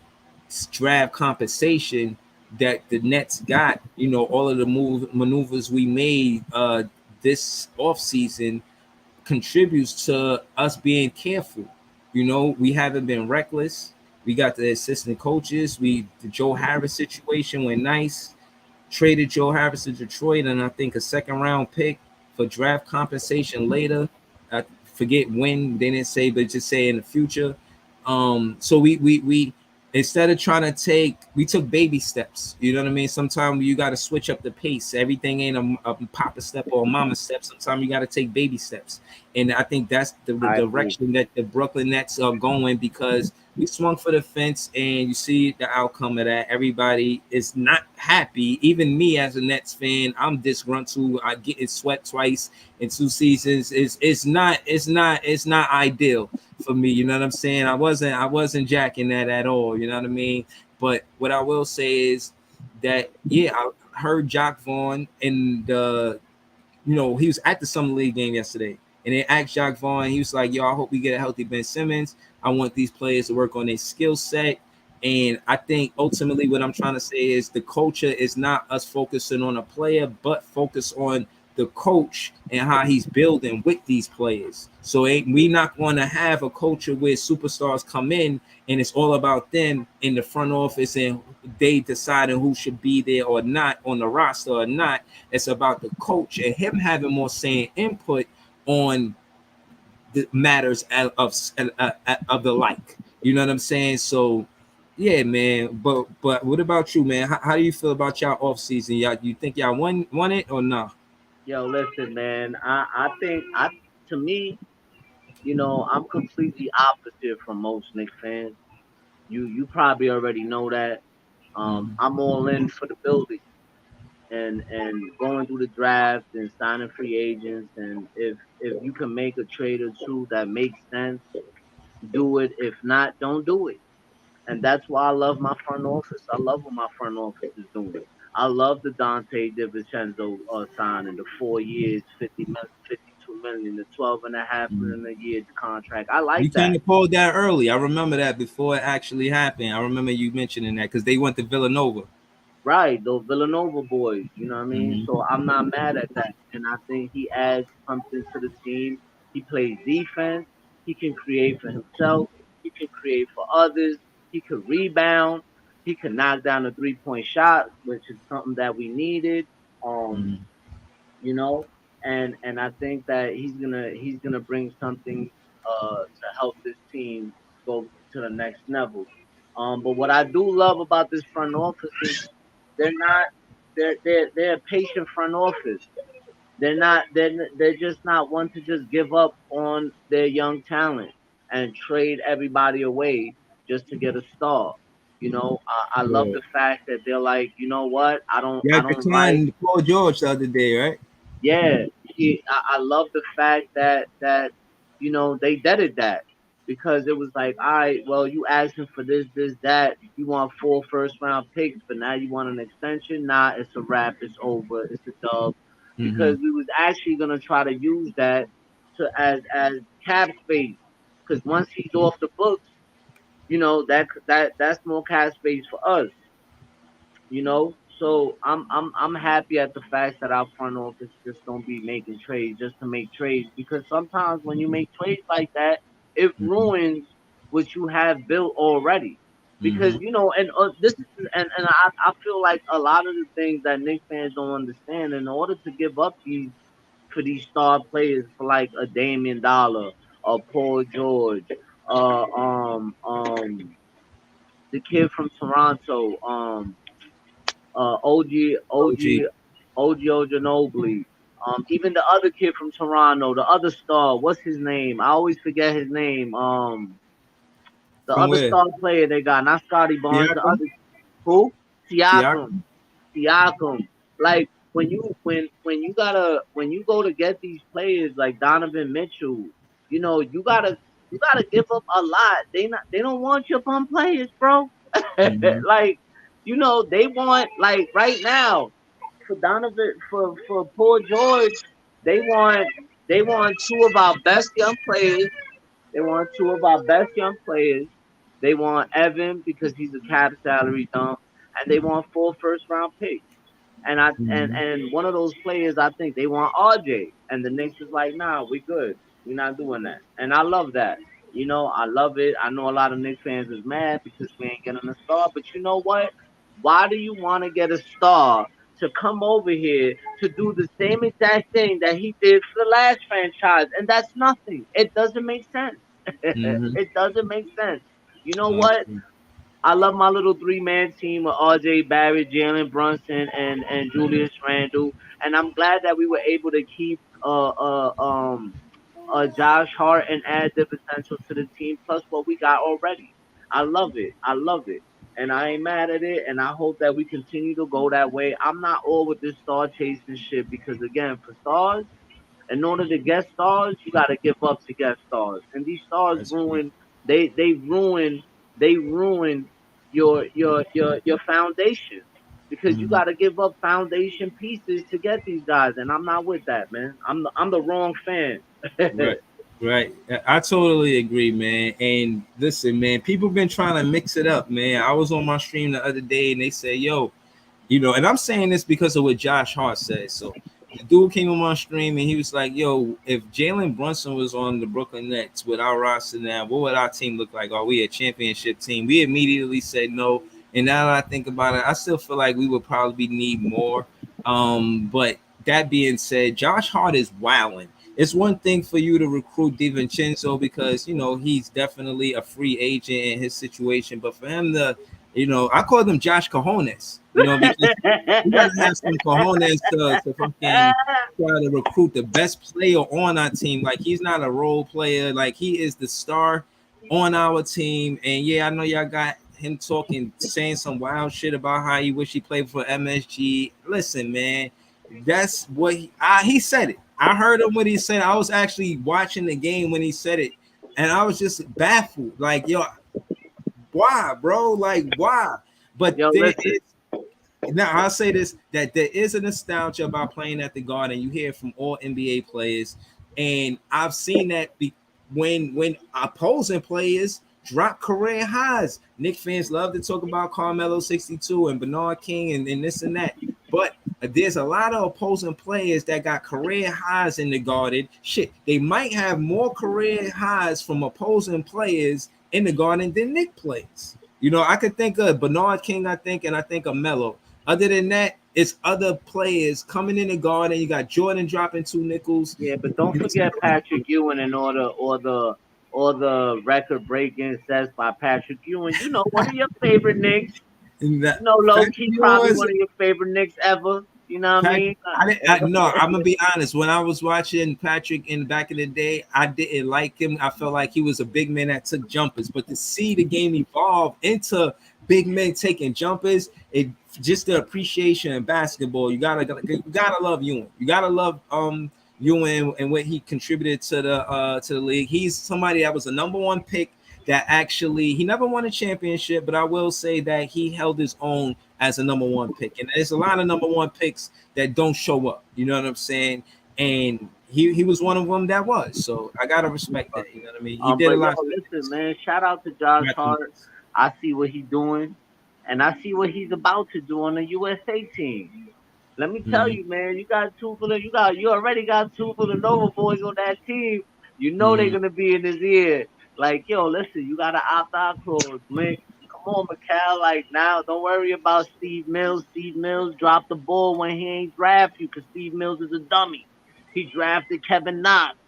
draft compensation that the Nets got, all of the maneuvers we made this offseason contributes to us being careful. We haven't been reckless. We got the assistant coaches. The Joe Harris situation went nice. Traded Joe Harris to Detroit, and I think a second round pick for draft compensation later. I forget when they didn't say, but just say in the future. So we instead of trying to we took baby steps. You know what I mean? Sometimes you got to switch up the pace. Everything ain't a papa step or a mama step. Sometimes you got to take baby steps, and I think that's the I agree. direction that the Brooklyn Nets are going because we swung for the fence, and you see the outcome of that. Everybody is not happy. Even me as a Nets fan, I'm disgruntled. I get it swept twice in 2 seasons. It's not ideal for me. You know what I'm saying? I wasn't jacking that at all. You know what I mean? But what I will say is that yeah, I heard Jock Vaughn and he was at the summer league game yesterday, and they asked Jacques Vaughn. He was like, "Yo, I hope we get a healthy Ben Simmons. I want these players to work on their skill set." And I think ultimately, what I'm trying to say is the culture is not us focusing on a player, but focus on the coach and how he's building with these players. So we not going to have a culture where superstars come in and it's all about them in the front office and they deciding who should be there or not on the roster or not. It's about the coach and him having more saying input on the matters of the like. You know what I'm saying? So, yeah, man. But what about you, man? How do you feel about y'all off season? Y'all, you think y'all won it or not? Yo, listen, man. I think to me, I'm completely opposite from most Knicks fans. You probably already know that. Mm-hmm. I'm all in for the building and going through the draft and signing free agents, and if you can make a trade or two that makes sense, do it. If not, don't do it. And that's why I love my front office. I love what my front office is doing. I love the Dante DiVincenzo signing, the 4 years, 52 million, the 12.5 million a year contract. I You like kind that. of called that early. I remember that before it actually happened. I remember you mentioning that because they went to Villanova. Right, those Villanova boys, you know what I mean? Mm-hmm. So I'm not mad at that. And I think he adds something to the team. He plays defense. He can create for himself. He can create for others. He could rebound. He could knock down a 3-point shot, which is something that we needed. Um, Mm-hmm. you know, and I think that he's gonna bring something to help this team go to the next level. But what I do love about this front office is they're not they're a patient front office. They're just not one to just give up on their young talent and trade everybody away just to get a star. I love Right. the fact that they're like, you know what? Yeah, I don't like. declined Paul George the other day, right? Yeah, I love the fact that they did that because it was like, all right, well, you asking for this, that. You want 4 first round picks, but now you want an extension. Nah, it's a wrap. It's over. It's a dub. Mm-hmm. Because we was actually gonna try to use that to as cap space. Because once he's off the books, that's more cap space for us. So I'm happy at the fact that our front office just don't be making trades just to make trades, because sometimes when you make trades like that, it Mm-hmm. ruins what you have built already. Because Mm-hmm. this is and I feel like a lot of the things that Knicks fans don't understand, in order to give up these star players for like a Damian Dollar, a Paul George, the kid from Toronto, OG OG. OG OG Ojanobili. Even the other kid from Toronto, the other star, what's his name? I always forget his name. The From other where? star player they got, not Scotty Barnes, the Siakam? other who? Siakam. Siakam? Siakam. Like when you go to get these players like Donovan Mitchell, you gotta give up a lot. They don't want your bum players, bro. Mm-hmm. Like, they want, like, right now for Donovan, for Paul George, they want they want two of our best young players. They want two of our best young players. They want Evan because he's a cap salary dump, and they want 4 first round picks. Mm-hmm. And one of those players, I think they want RJ, and the Knicks is like, nah, we good. We're not doing that, and I love that. I love it. I know a lot of Knicks fans is mad because we ain't getting a star, but you know what? Why do you want to get a star to come over here to do the same exact thing that he did for the last franchise? And that's nothing. It doesn't make sense. Mm-hmm. It doesn't make sense. You know what? Okay. I love my little three-man team with R.J. Barrett, Jalen Brunson, and Julius Randle, and I'm glad that we were able to keep Josh Hart and add the potential to the team, plus what we got already. I love it. I love it. And I ain't mad at it. And I hope that we continue to go that way. I'm not all with this star chasing shit because, again, for stars, in order to get stars, you got to give up to get stars. And these stars That's true. ruin, they ruin your foundation, because you Mm-hmm. got to give up foundation pieces to get these guys. And I'm not with that, man. I'm the wrong fan. Right. Right. I totally agree, man. And listen, man, people been trying to mix it up, man. I was on my stream the other day and they say, yo, and I'm saying this because of what Josh Hart said. So the dude came on my stream and he was like, yo, if Jalen Brunson was on the Brooklyn Nets with our roster now, what would our team look like? Are we a championship team? We immediately said no. And now that I think about it, I still feel like we would probably need more. But that being said, Josh Hart is wilding. It's one thing for you to recruit DiVincenzo because he's definitely a free agent in his situation, but for him to, I call them Josh Cojones, because you gotta have some cojones to fucking try to recruit the best player on our team. Like he's not a role player, like he is the star on our team. And yeah, I know y'all got him saying some wild shit about how he wish he played for MSG. Listen, man, that's what he said it. I heard him when he said it. I was actually watching the game when he said it, and I was just baffled. Like, yo, why, bro? Like, why? But Yo, there listen. is now I'll say this that there is a nostalgia about playing at the Garden. You hear it from all NBA players, and I've seen that when opposing players drop career highs. Knicks fans love to talk about Carmelo 62 and Bernard King and this and that. But there's a lot of opposing players that got career highs in the Garden. Shit, they might have more career highs from opposing players in the Garden than Nick plays. You know, I could think of Bernard King, and I think of Melo. Other than that, it's other players coming in the Garden. You got Jordan dropping 2 nickels. Yeah, but don't forget Patrick Ewing and or the record breaking sets by Patrick Ewing. You know, one of your favorite Knicks. And that, You know, low Patrick key, Ewing probably was one of your favorite Knicks ever. You know what I Patrick. mean? No, I'm gonna be honest. When I was watching Patrick in back in the day, I didn't like him. I felt like he was a big man that took jumpers. But to see the game evolve into big men taking jumpers, it just the appreciation in basketball. You gotta love Ewing. You gotta love Ewing and what he contributed to the league. He's somebody that was a number one pick that actually he never won a championship, but I will say that he held his own as a number one pick. And there's a lot of number one picks that don't show up. You know what I'm saying? And he was one of them that was. So I gotta respect that. You know what I mean? He did a But yo, lot. listen, man. Shout out to Josh Hart. I see what he's doing, and I see what he's about to do on the USA team. Let me tell Mhm. you, man. You already got two for the Nova boys on that team. You know they're Mhm. gonna be in his ear. Like, yo, listen, you gotta opt out clause, man. Come on, McCall. Like now, don't worry about Steve Mills. Steve Mills dropped the ball when he ain't draft you, because Steve Mills is a dummy. He drafted Kevin Knox. You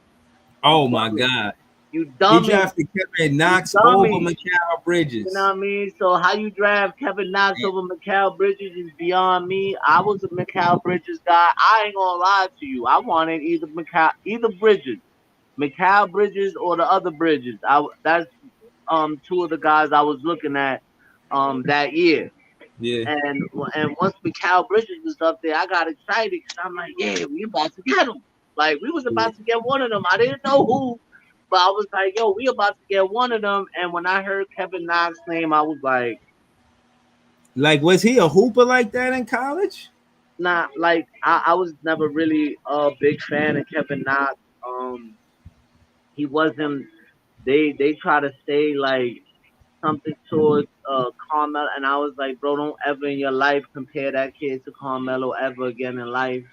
Oh my dummy. God. You He dummy. drafted Kevin You Knox over dummy. Mikal You know Bridges. what I mean? So how you draft Kevin Knox over Mikal Bridges is beyond me. I was a Mikal Bridges guy. I ain't gonna lie to you. I wanted either Bridges, Mikal Bridges or the other Bridges. That's two of the guys I was looking at that year. Yeah. And once Mikal Bridges was up there, I got excited because I'm like, yeah, we about to get him. Like we was Yeah. about to get one of them. I didn't know who, but I was like, yo, we about to get one of them. And when I heard Kevin Knox's name, I was like, Like, was he a hooper like that in college? nah, like I was never really a big fan of Kevin Knox. He wasn't. They try to say like something towards Carmelo, and I was like, bro, don't ever in your life compare that kid to Carmelo ever again in life.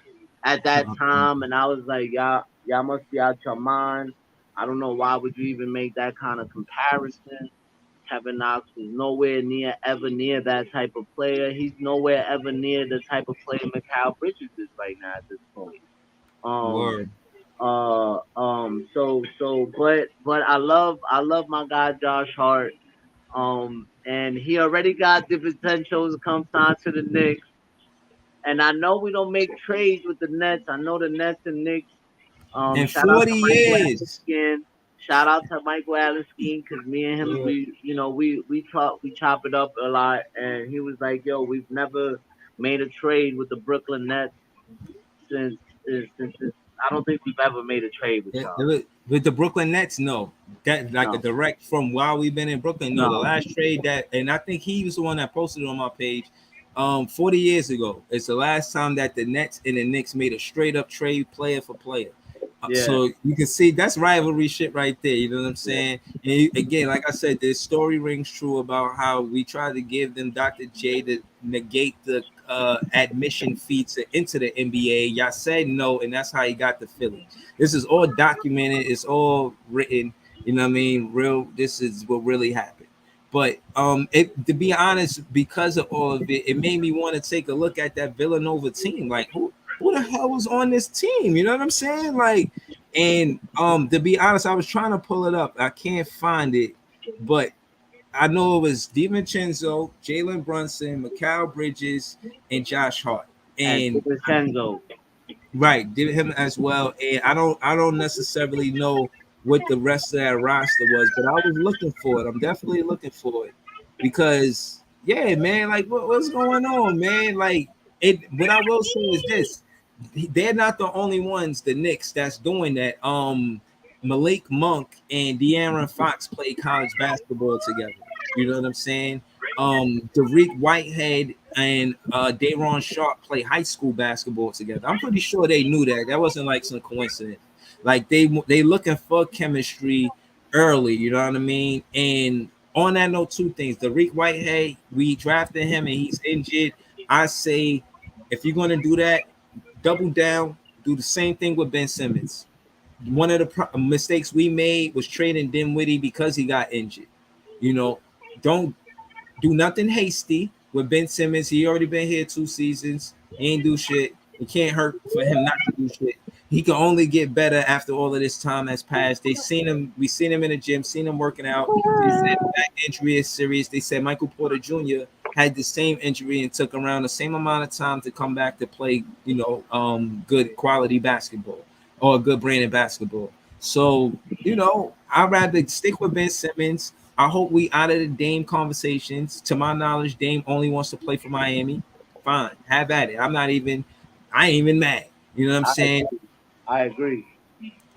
At that time, and I was like, y'all must be out your mind. I don't know why would you even make that kind of comparison. Kevin Knox was nowhere near ever near that type of player. He's nowhere ever near the type of player Mikal Bridges is right now at this point. Um, Word. but I love my guy Josh Hart. And he already got the potential to come sign to the Knicks. And I know we don't make trades with the Nets. I know the Nets and Knicks. In Shout out 40 to Michael Allen years. Skin. Shout out to Michael Allen Skin, because me and him, Yeah. we chop it up a lot. And he was like, "Yo, we've never made a trade with the Brooklyn Nets since since I don't think we've ever made a trade with y'all. With the Brooklyn Nets, no. That like a No, direct from while we've been in Brooklyn. No, the no, last trade that, and I think he was the one that posted it on my page. 40 years ago. It's the last time that the Nets and the Knicks made a straight up trade player for player. yeah, So you can see that's rivalry shit right there. You know what I'm yeah, saying? And again, like I said, this story rings true about how we tried to give them Dr. J to negate the admission fee into the NBA. Y'all said no, and that's how he got the Philly. This is all documented. It's all written. You know what I mean? Real. This is what really happened. But to be honest, because of all of it, it made me want to take a look at that Villanova team. Like, who the hell was on this team? You know what I'm saying? Like, and to be honest, I was trying to pull it up. I can't find it, but I know it was DiVincenzo, Jalen Brunson, Mikal Bridges, and Josh Hart. and And DiVincenzo. right, did him as well. And I don't necessarily know what the rest of that roster was, but I was looking for it. I'm definitely looking for it because yeah, man, like what's going on, man? Like it what I will say is this. They're not the only ones, the Knicks, that's doing that. Malik Monk and De'Aaron Fox play college basketball together. You know what I'm saying? Derek Whitehead and Dayron Sharp play high school basketball together. I'm pretty sure they knew that. That wasn't like some coincidence. Like they looking for chemistry early. You know what I mean? And on that note, two things: Derek Whitehead, we drafted him and he's injured. I say, if you're gonna do that, double down. Do the same thing with Ben Simmons. One of the mistakes we made was trading Dinwiddie because he got injured. You know, don't do nothing hasty with Ben Simmons. He already been here 2 seasons. He ain't do shit. It can't hurt for him not to do shit. He can only get better after all of this time has passed. They seen him. We seen him in the gym. Seen him working out. They said that injury is serious. They said Michael Porter Jr. had the same injury and took around the same amount of time to come back to play. Good quality basketball or good branded basketball. So I'd rather stick with Ben Simmons. I hope we out of the Dame conversations. To my knowledge, Dame only wants to play for Miami. Fine, have at it. I ain't even mad. You know what I'm saying? I agree.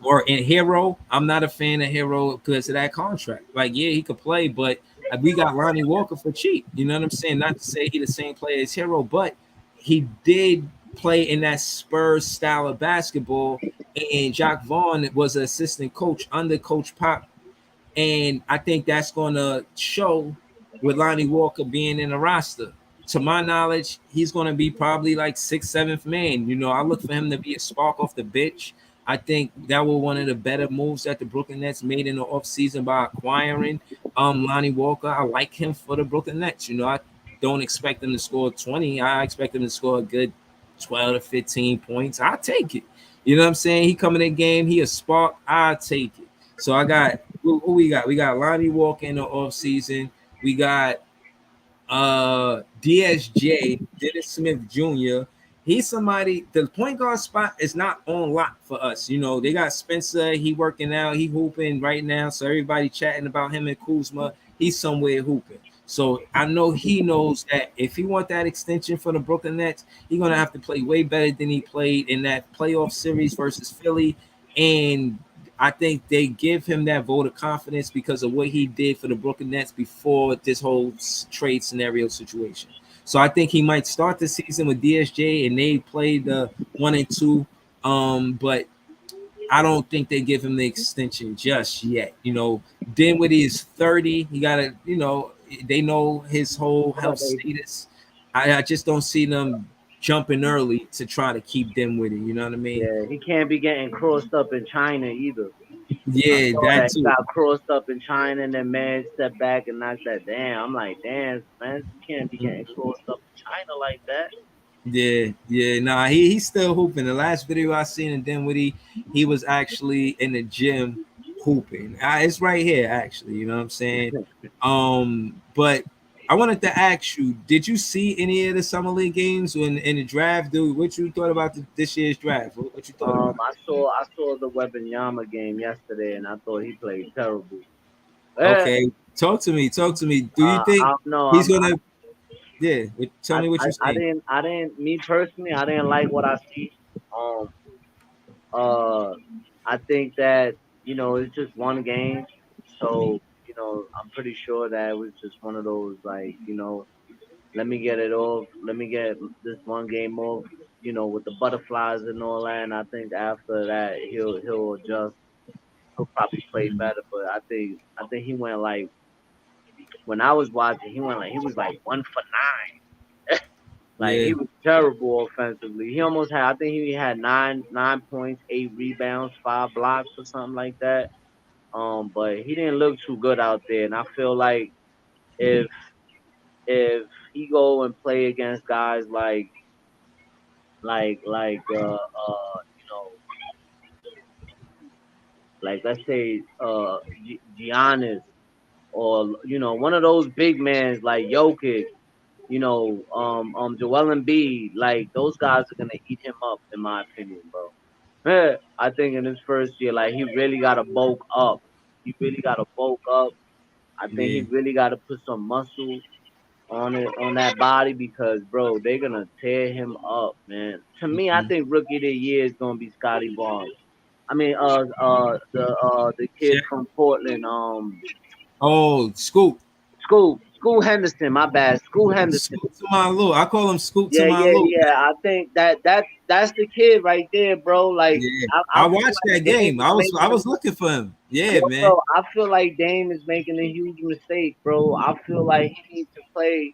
Or in Hero, I'm not a fan of Hero because of that contract. Like, yeah, he could play, but we got Lonnie Walker for cheap. You know what I'm saying? Not to say he the same player as Hero, but he did play in that Spurs style of basketball. And Jacque Vaughn was an assistant coach under Coach Pop. And I think that's going to show with Lonnie Walker being in the roster. To my knowledge, he's going to be probably like 6th, 7th man. I look for him to be a spark off the bench. I think that was one of the better moves that the Brooklyn Nets made in the offseason by acquiring Lonnie Walker. I like him for the Brooklyn Nets. I don't expect him to score 20. I expect him to score a good 12 to 15 points. I'll take it. You know what I'm saying? He coming in the game. He a spark. I'll take it. So I got who we got? We got Lonnie Walker in the offseason. We got DSJ, Dennis Smith Jr. He's somebody, the point guard spot is not on lock for us. They got Spencer, he working out, he hooping right now. So everybody chatting about him and Kuzma. He's somewhere hooping. So I know he knows that if he want that extension for the Brooklyn Nets, he's gonna have to play way better than he played in that playoff series versus Philly. And I think they give him that vote of confidence because of what he did for the Brooklyn Nets before this whole trade scenario situation. So I think he might start the season with DSJ and they play the 1 and 2. But I don't think they give him the extension just yet. Dinwiddie is 30. He gotta, they know his whole health status. I just don't see them jumping early to try to keep Dinwiddie. You know what I mean? Yeah, he can't be getting crossed up in China either. Yeah, that too. Got crossed up in China and then man stepped back and knocked that down. I'm like, damn, man, you can't be getting crossed up in China like that. Yeah. Nah, he's still hooping. The last video I seen of Dinwiddie, he was actually in the gym hooping. It's right here, actually. You know what I'm saying? But I wanted to ask you, did you see any of the summer league games in the draft, dude? What you thought about this year's draft? What you thought about? I saw the Wembanyama game yesterday, and I thought he played terrible. Okay, talk to me. Do you think he's gonna? Yeah, tell me what you think. I didn't. Me personally, I didn't like what I see. I think that it's just one game, so I'm pretty sure that it was just one of those like let me get it off, let me get this one game off, with the butterflies and all that. And I think after that he'll adjust. He'll probably play better, but I think he went like when I was watching, he was like 1 for 9. Like Yeah. he was terrible offensively. He almost had I think he had 9 points, 8 rebounds, 5 blocks or something like that. But he didn't look too good out there. And I feel like if he go and play against guys like like let's say Giannis or one of those big men like Jokic, Joel Embiid, like those guys are gonna eat him up in my opinion, bro. I think in his first year, like he really gotta bulk up. He really gotta bulk up. I think he Yeah. really gotta put some muscle on that body because bro, they're gonna tear him up, man. To me, I think rookie of the year is gonna be Scotty Barnes. I mean, the kid from Portland, Oh, Scoop. School Henderson. My bad, School Henderson. Scoop to my Lou. I call him Scoop to Yeah, my yeah, Lou. yeah. I think that's the kid right there, bro. Like Yeah, I I feel watched like that Dame game. is I making. was looking for him. Yeah, Yo, man. bro, I feel like Dame is making a huge mistake, bro. I feel like he needs to play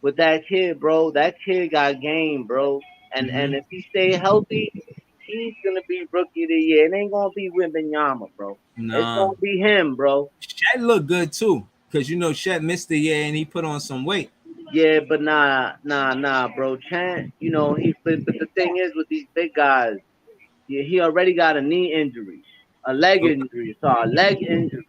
with that kid, bro. That kid got game, bro. And Hmm. if he stay healthy, he's gonna be rookie of the year. It ain't gonna be Wembanyama, bro. It's Nah, gonna be him, bro. Shet looked good too, cause you know Shet missed the year and he put on some weight. Yeah, but nah, bro. Chant, but the thing is with these big guys, yeah, he already got a knee injury, a leg Okay. injury, so a leg injury.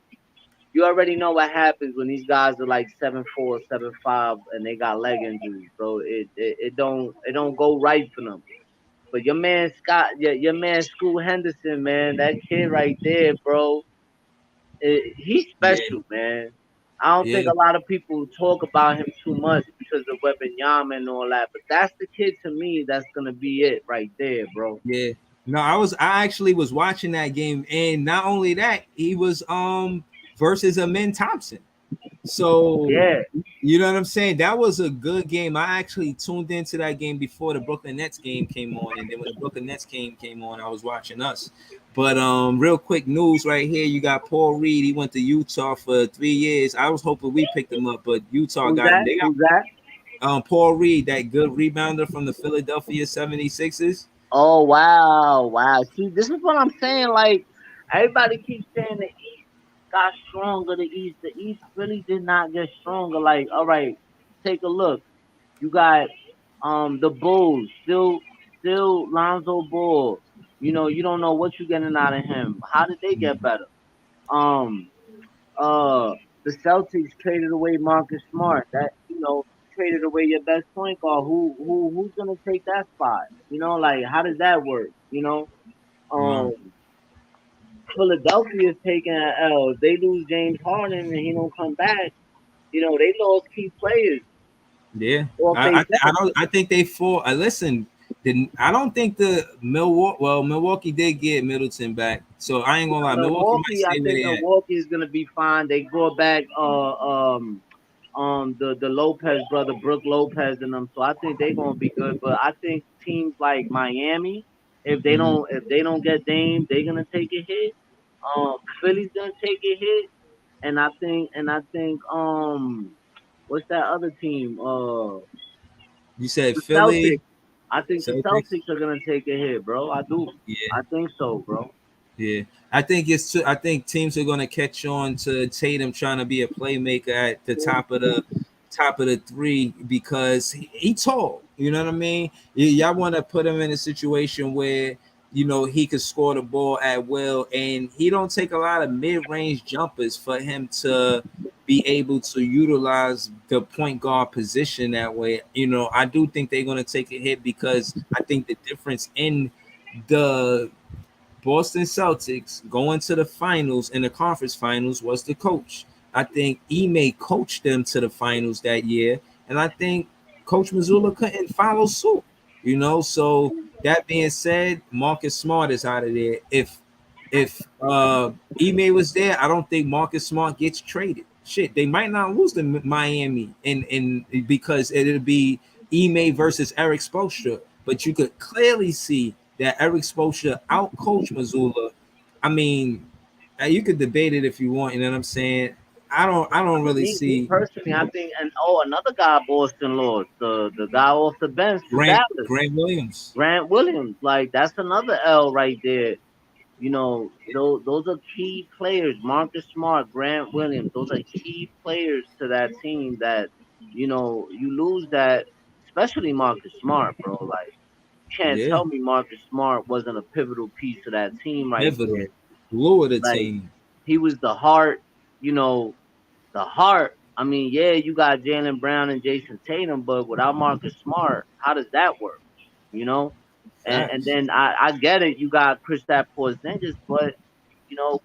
You already know what happens when these guys are like 7'4", 7'5", and they got leg injuries, bro. It don't go right for them. But your man Scott, your man School Henderson, man, that kid right there, bro, he's Yeah, special, man. I don't think yeah, a lot of people talk about him too much because of Wembanyama and all that. But that's the kid to me that's gonna be it right there, bro. yeah. No, I actually was watching that game, and not only that, he was versus Amin Thompson. So Yeah. you know what I'm saying? That was a good game. I actually tuned into that game before the Brooklyn Nets game came on, and then when the Brooklyn Nets game came on, I was watching us. But real quick news right here. You got Paul Reed. He went to Utah for 3 years. I was hoping we picked him up, but Utah Who's got him. that? They got Who's that? Paul Reed, that good rebounder from the Philadelphia 76ers. Oh wow, wow. See, this is what I'm saying. Like everybody keeps saying the East got stronger. The East really did not get stronger. Like, all right, take a look. You got the Bulls still Lonzo Ball. You don't know what you're getting out of him. How did they get better? Um uh the Celtics traded away Marcus Smart. That traded away your best point guard. Who's gonna take that spot? Like how does that work? Wow. Um Philadelphia is taking an L. If they lose James Harden and he don't come back, they lost key players Yeah, off I, they I I bench. don't I think they fall. I listen. Didn't I don't think the Milwaukee. Well, Milwaukee did get Middleton back, so I ain't gonna lie. Milwaukee might Milwaukee, I stay where think they at. Milwaukee is gonna be fine. They brought back the Lopez brother, Brooke Lopez and them. So I think they're gonna be good. But I think teams like Miami, Mhm. if they don't get Dame, they're gonna take a hit. Philly's gonna take a hit, and I think what's that other team? You said The Philly, Celtics. I think the Celtics. Celtics are gonna take a hit, bro. I do. Yeah, I think so, bro. yeah. I think teams are gonna catch on to Tatum trying to be a playmaker at the top of the three because he tall. You know what I mean? Y'all want to put him in a situation where he could score the ball at will, and he don't take a lot of mid-range jumpers for him to be able to utilize the point guard position that way. I do think they're going to take a hit because I think the difference in the Boston Celtics going to the finals in the conference finals was the coach. I think Ime coached them to the finals that year, and I think Coach Missoula couldn't follow suit. So that being said, Marcus Smart is out of there. If Ime was there, I don't think Marcus Smart gets traded. Shit, they might not lose to Miami, and because it'll be Ime versus Eric Spoelstra, but you could clearly see that Eric Spoelstra out coach Missoula. I mean, you could debate it if you want. You know what I'm saying? I don't really Me see personally, I think, and another guy Boston lost, the guy off the bench for Dallas, Grant Williams. Grant Williams. Like that's another L right there. Those are key players. Marcus Smart, Grant Williams. Those are key players to that team. That you lose that, especially Marcus Smart, bro. Like you can't Yeah, tell me Marcus Smart wasn't a pivotal piece of that team right there. pivotal, glue of the Like team. he was the heart. You know, the heart. I mean, yeah, you got Jalen Brown and Jason Tatum, but without Marcus Smart, how does that work? You know, and Facts. then I get it. You got Kristaps Porzingis, but you know,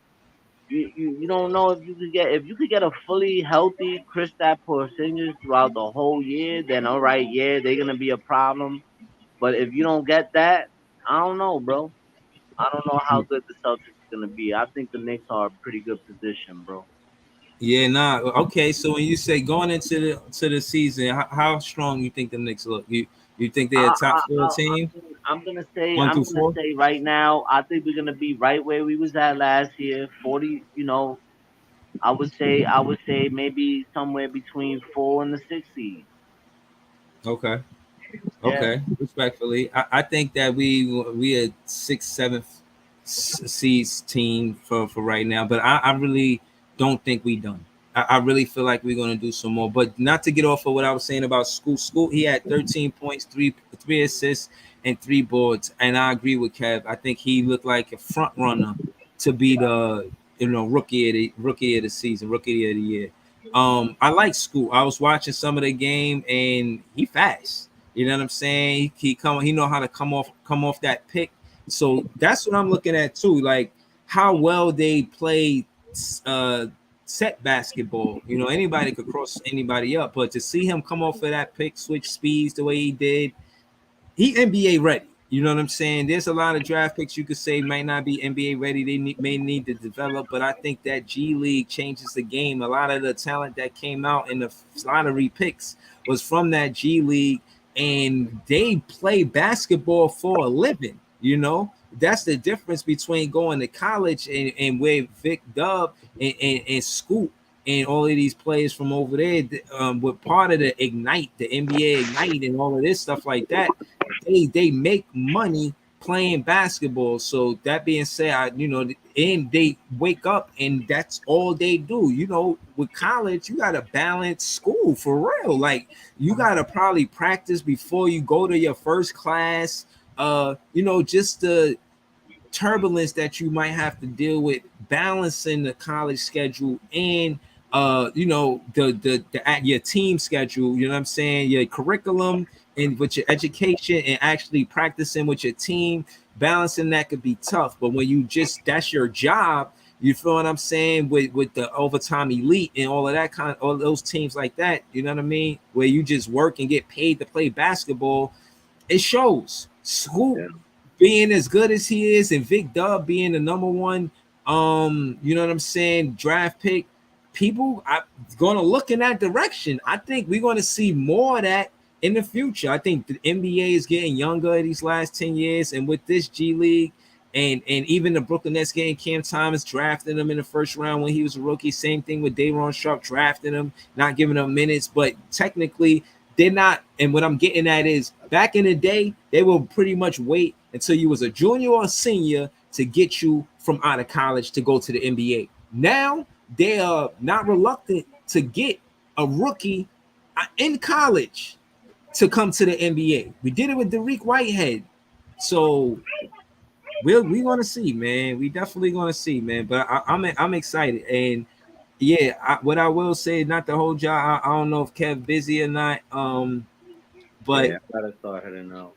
you don't know if you could get a fully healthy Kristaps Porzingis throughout the whole year, then all right, yeah, they're gonna be a problem. But if you don't get that, I don't know, bro. I don't know how good the Celtics are gonna be. I think the Knicks are a pretty good position, bro. Yeah, nah. Okay, so when you say going into the season, how strong you think the Knicks look? You think they're a top four team, I'm gonna 1 through 4? say right now, I think we're gonna be right where we was at last year. 40, I would say maybe somewhere between 4 and the 6 seed. Okay. Yeah. Okay, respectfully, I think that we a sixth, seventh seeds team for right now, but I really don't think we done. I really feel like we're gonna do some more, but not to get off of what I was saying about school. School, he had 13 points, three assists, and 3 boards, and I agree with Kev. I think he looked like a front runner to be the rookie of the season, rookie of the year. I like School. I was watching some of the game, and he fast. You know what I'm saying? He know how to come off that pick. So that's what I'm looking at too. Like how well they play uh set basketball. You know, anybody could cross anybody up, but to see him come off of that pick, switch speeds the way he did, he NBA ready. You know what I'm saying? There's a lot of draft picks you could say might not be NBA ready. May need to develop, but I think that G League changes the game. A lot of the talent that came out in the lottery picks was from that G League, and they play basketball for a living. You know, that's the difference between going to college and where Vic Dub and Scoop and all of these players from over there were part of the Ignite, the NBA Ignite, and all of this stuff like that. They make money playing basketball. So that being said, and they wake up and that's all they do. You know, with college, you gotta balance school for real. Like you gotta probably practice before you go to your first class. Just the turbulence that you might have to deal with balancing the college schedule and the at your team schedule, you know what I'm saying, your curriculum and with your education and actually practicing with your team, balancing that could be tough. But when you just that's your job, you feel what I'm saying, with the overtime elite and all of that all those teams like that, you know what I mean, where you just work and get paid to play basketball, it shows. Scoop Yeah. being as good as he is and Vic Dub being the number one, you know what I'm saying, draft pick, people are gonna look in that direction. I think we're gonna see more of that in the future. I think the NBA is getting younger these last 10 years, and with this G League and even the Brooklyn Nets getting Cam Thomas, drafting him in the first round when he was a rookie. Same thing with Day'Ron Sharpe, drafting him, not giving him minutes, but technically they're not. And what I'm getting at is back in the day, they will pretty much wait until you was a junior or a senior to get you from out of college to go to the NBA. Now they are not reluctant to get a rookie in college to come to the NBA. We did it with Dariq Whitehead. So we're gonna see, man. We definitely gonna see, man. But I'm excited, and yeah, what I will say, not the whole job. I don't know if Kev busy or not. But Yeah, I gotta start heading out.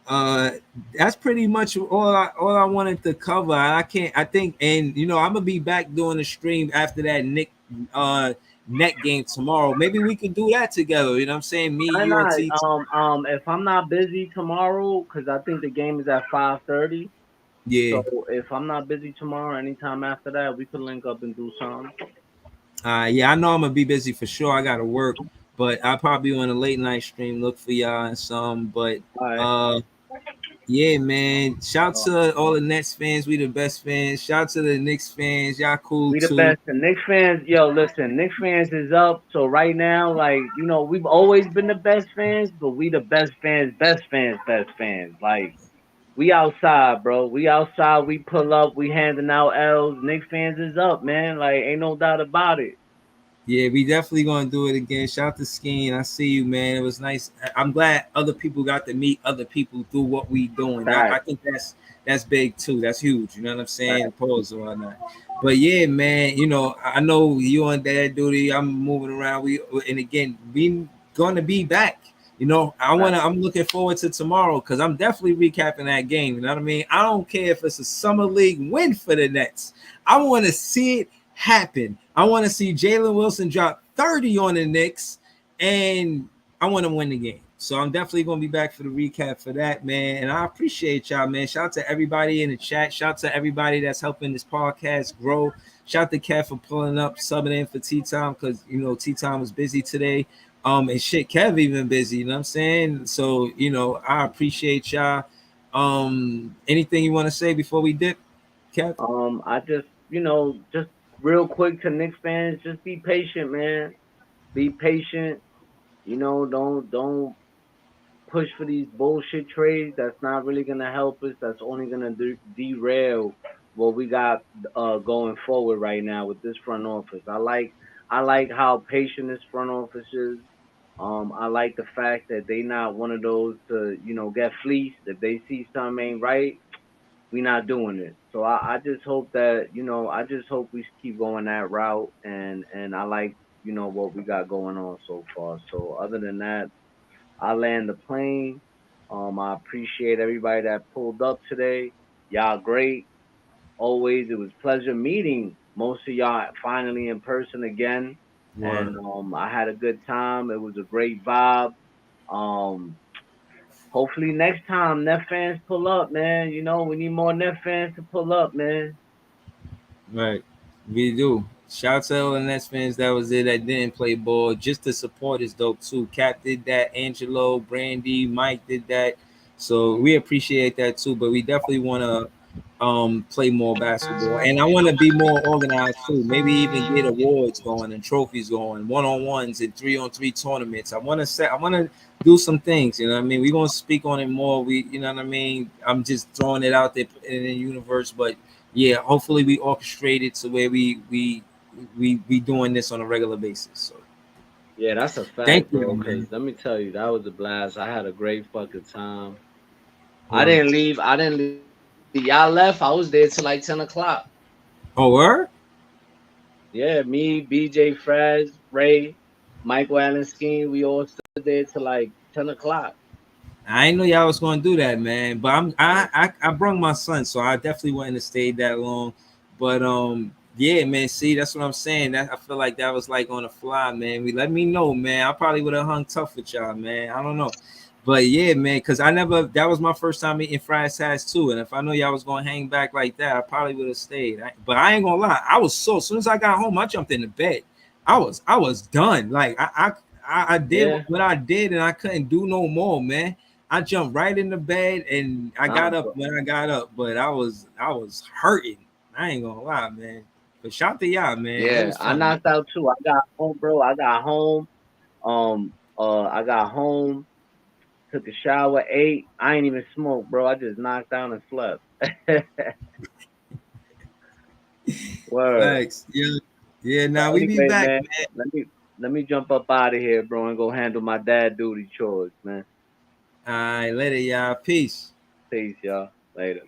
uh that's pretty much all I wanted to cover. I can't I think, and I'm gonna be back doing the stream after that net game tomorrow. Maybe we can do that together, you know what I'm saying, me, Why you, and not? T. If I'm not busy tomorrow, because I think the game is at 5:30. Yeah. So if I'm not busy tomorrow, anytime after that, we could link up and do something. Yeah, I know I'm gonna be busy for sure. I gotta work, but I'll probably on a late night stream look for y'all and some. But All right. uh yeah, man. Shout Uh, to all the Nets fans. We the best fans. Shout to the Knicks fans. Y'all cool we the too. best. And Knicks fans, yo, listen, Knicks fans is up. So right now, like, we've always been the best fans, but we the best fans, best fans, best fans. Like, we outside, bro. We outside. We pull up. We handing out L's. Knicks fans is up, man. Like, ain't no doubt about it. Yeah, we definitely gonna do it again. Shout out to Skeen. I see you, man. It was nice. I'm glad other people got to meet other people through what we doing. I Fact. think that's big too. That's huge. You know what I'm saying? Fact. Pause or whatnot. But yeah, man. I know you on dad duty. I'm moving around. And again, we gonna be back. Fact. I'm looking forward to tomorrow because I'm definitely recapping that game. You know what I mean? I don't care if it's a summer league win for the Nets. I want to see it happen. I want to see Jalen Wilson drop 30 on the Knicks, and I want to win the game. So I'm definitely gonna be back for the recap for that, man. And I appreciate y'all, man. Shout out to everybody in the chat. Shout out to everybody that's helping this podcast grow. Shout out to Kev for pulling up, subbing in for Tea Time, because you know Tea Time was busy today. And shit, Kev even busy, you know what I'm saying? So, you know, I appreciate y'all. Anything you want to say before we dip, Kev? I just, just real quick to Knicks fans, just be patient, man. Be patient. Don't push for these bullshit trades. That's not really gonna help us. That's only gonna derail what we got going forward right now with this front office. I like how patient this front office is. I like the fact that they not one of those to get fleeced. If they see something ain't right, we not doing it. So I just hope that I just hope we keep going that route, and I like what we got going on so far. So other than that, I land the plane. I appreciate everybody that pulled up today. Y'all great. Always, it was pleasure meeting most of y'all finally in person again. And Word. I had a good time. It was a great vibe. Um, Hopefully next time Net fans pull up, man. We need more Net fans to pull up, man. Right. We do. Shout out to all the Nets fans that was there that didn't play ball. Just the support is dope too. Cap did that. Angelo, Brandy, Mike did that. So we appreciate that too. But we definitely want to play more basketball, and I want to be more organized too. Maybe even get awards going and trophies going, 1-on-1s and 3-on-3 tournaments. I want to do some things. You know what I mean? We're gonna speak on it more. You know what I mean? I'm just throwing it out there in the universe, but yeah, hopefully we orchestrate it to where we doing this on a regular basis. So Yeah, that's a thank fact, you, bro. Cause man. let me tell you, that was a blast. I had a great fucking time. I Word. didn't leave. I didn't leave. Y'all left. I was there till like 10 o'clock. Oh, word? Yeah, me, BJ, Fraz, Ray, Michael Allen Skeen, we all stood there till like 10 o'clock. I didn't know y'all was gonna do that, man. But I brung my son, so I definitely wouldn't have stayed that long. But yeah, man. See, that's what I'm saying. That I feel like that was like on the fly, man. We let me know, man. I probably would have hung tough with y'all, man. I don't know. But yeah, man, because I never that was my first time eating fried sides too. And if I know y'all was gonna hang back like that, I probably would have stayed. But I ain't gonna lie, I was so as soon as I got home, I jumped in the bed. I was done. Like I did Yeah, what I did and I couldn't do no more, man. I jumped right in the bed and I nah, got up bro. when I got up, but I was hurting. I ain't gonna lie, man. But shout to y'all, man. It Yeah, was I fun, man. knocked out too. I got home, bro. I got home. I got home, took a shower, ate. I ain't even smoked, bro. I just knocked down and slept. Word. Thanks. Yeah. Yeah, But now we be anyway, back, man, man. let me jump up out of here, bro, and go handle my dad duty chores, man. All right, later, y'all. Peace. Peace, y'all. Later.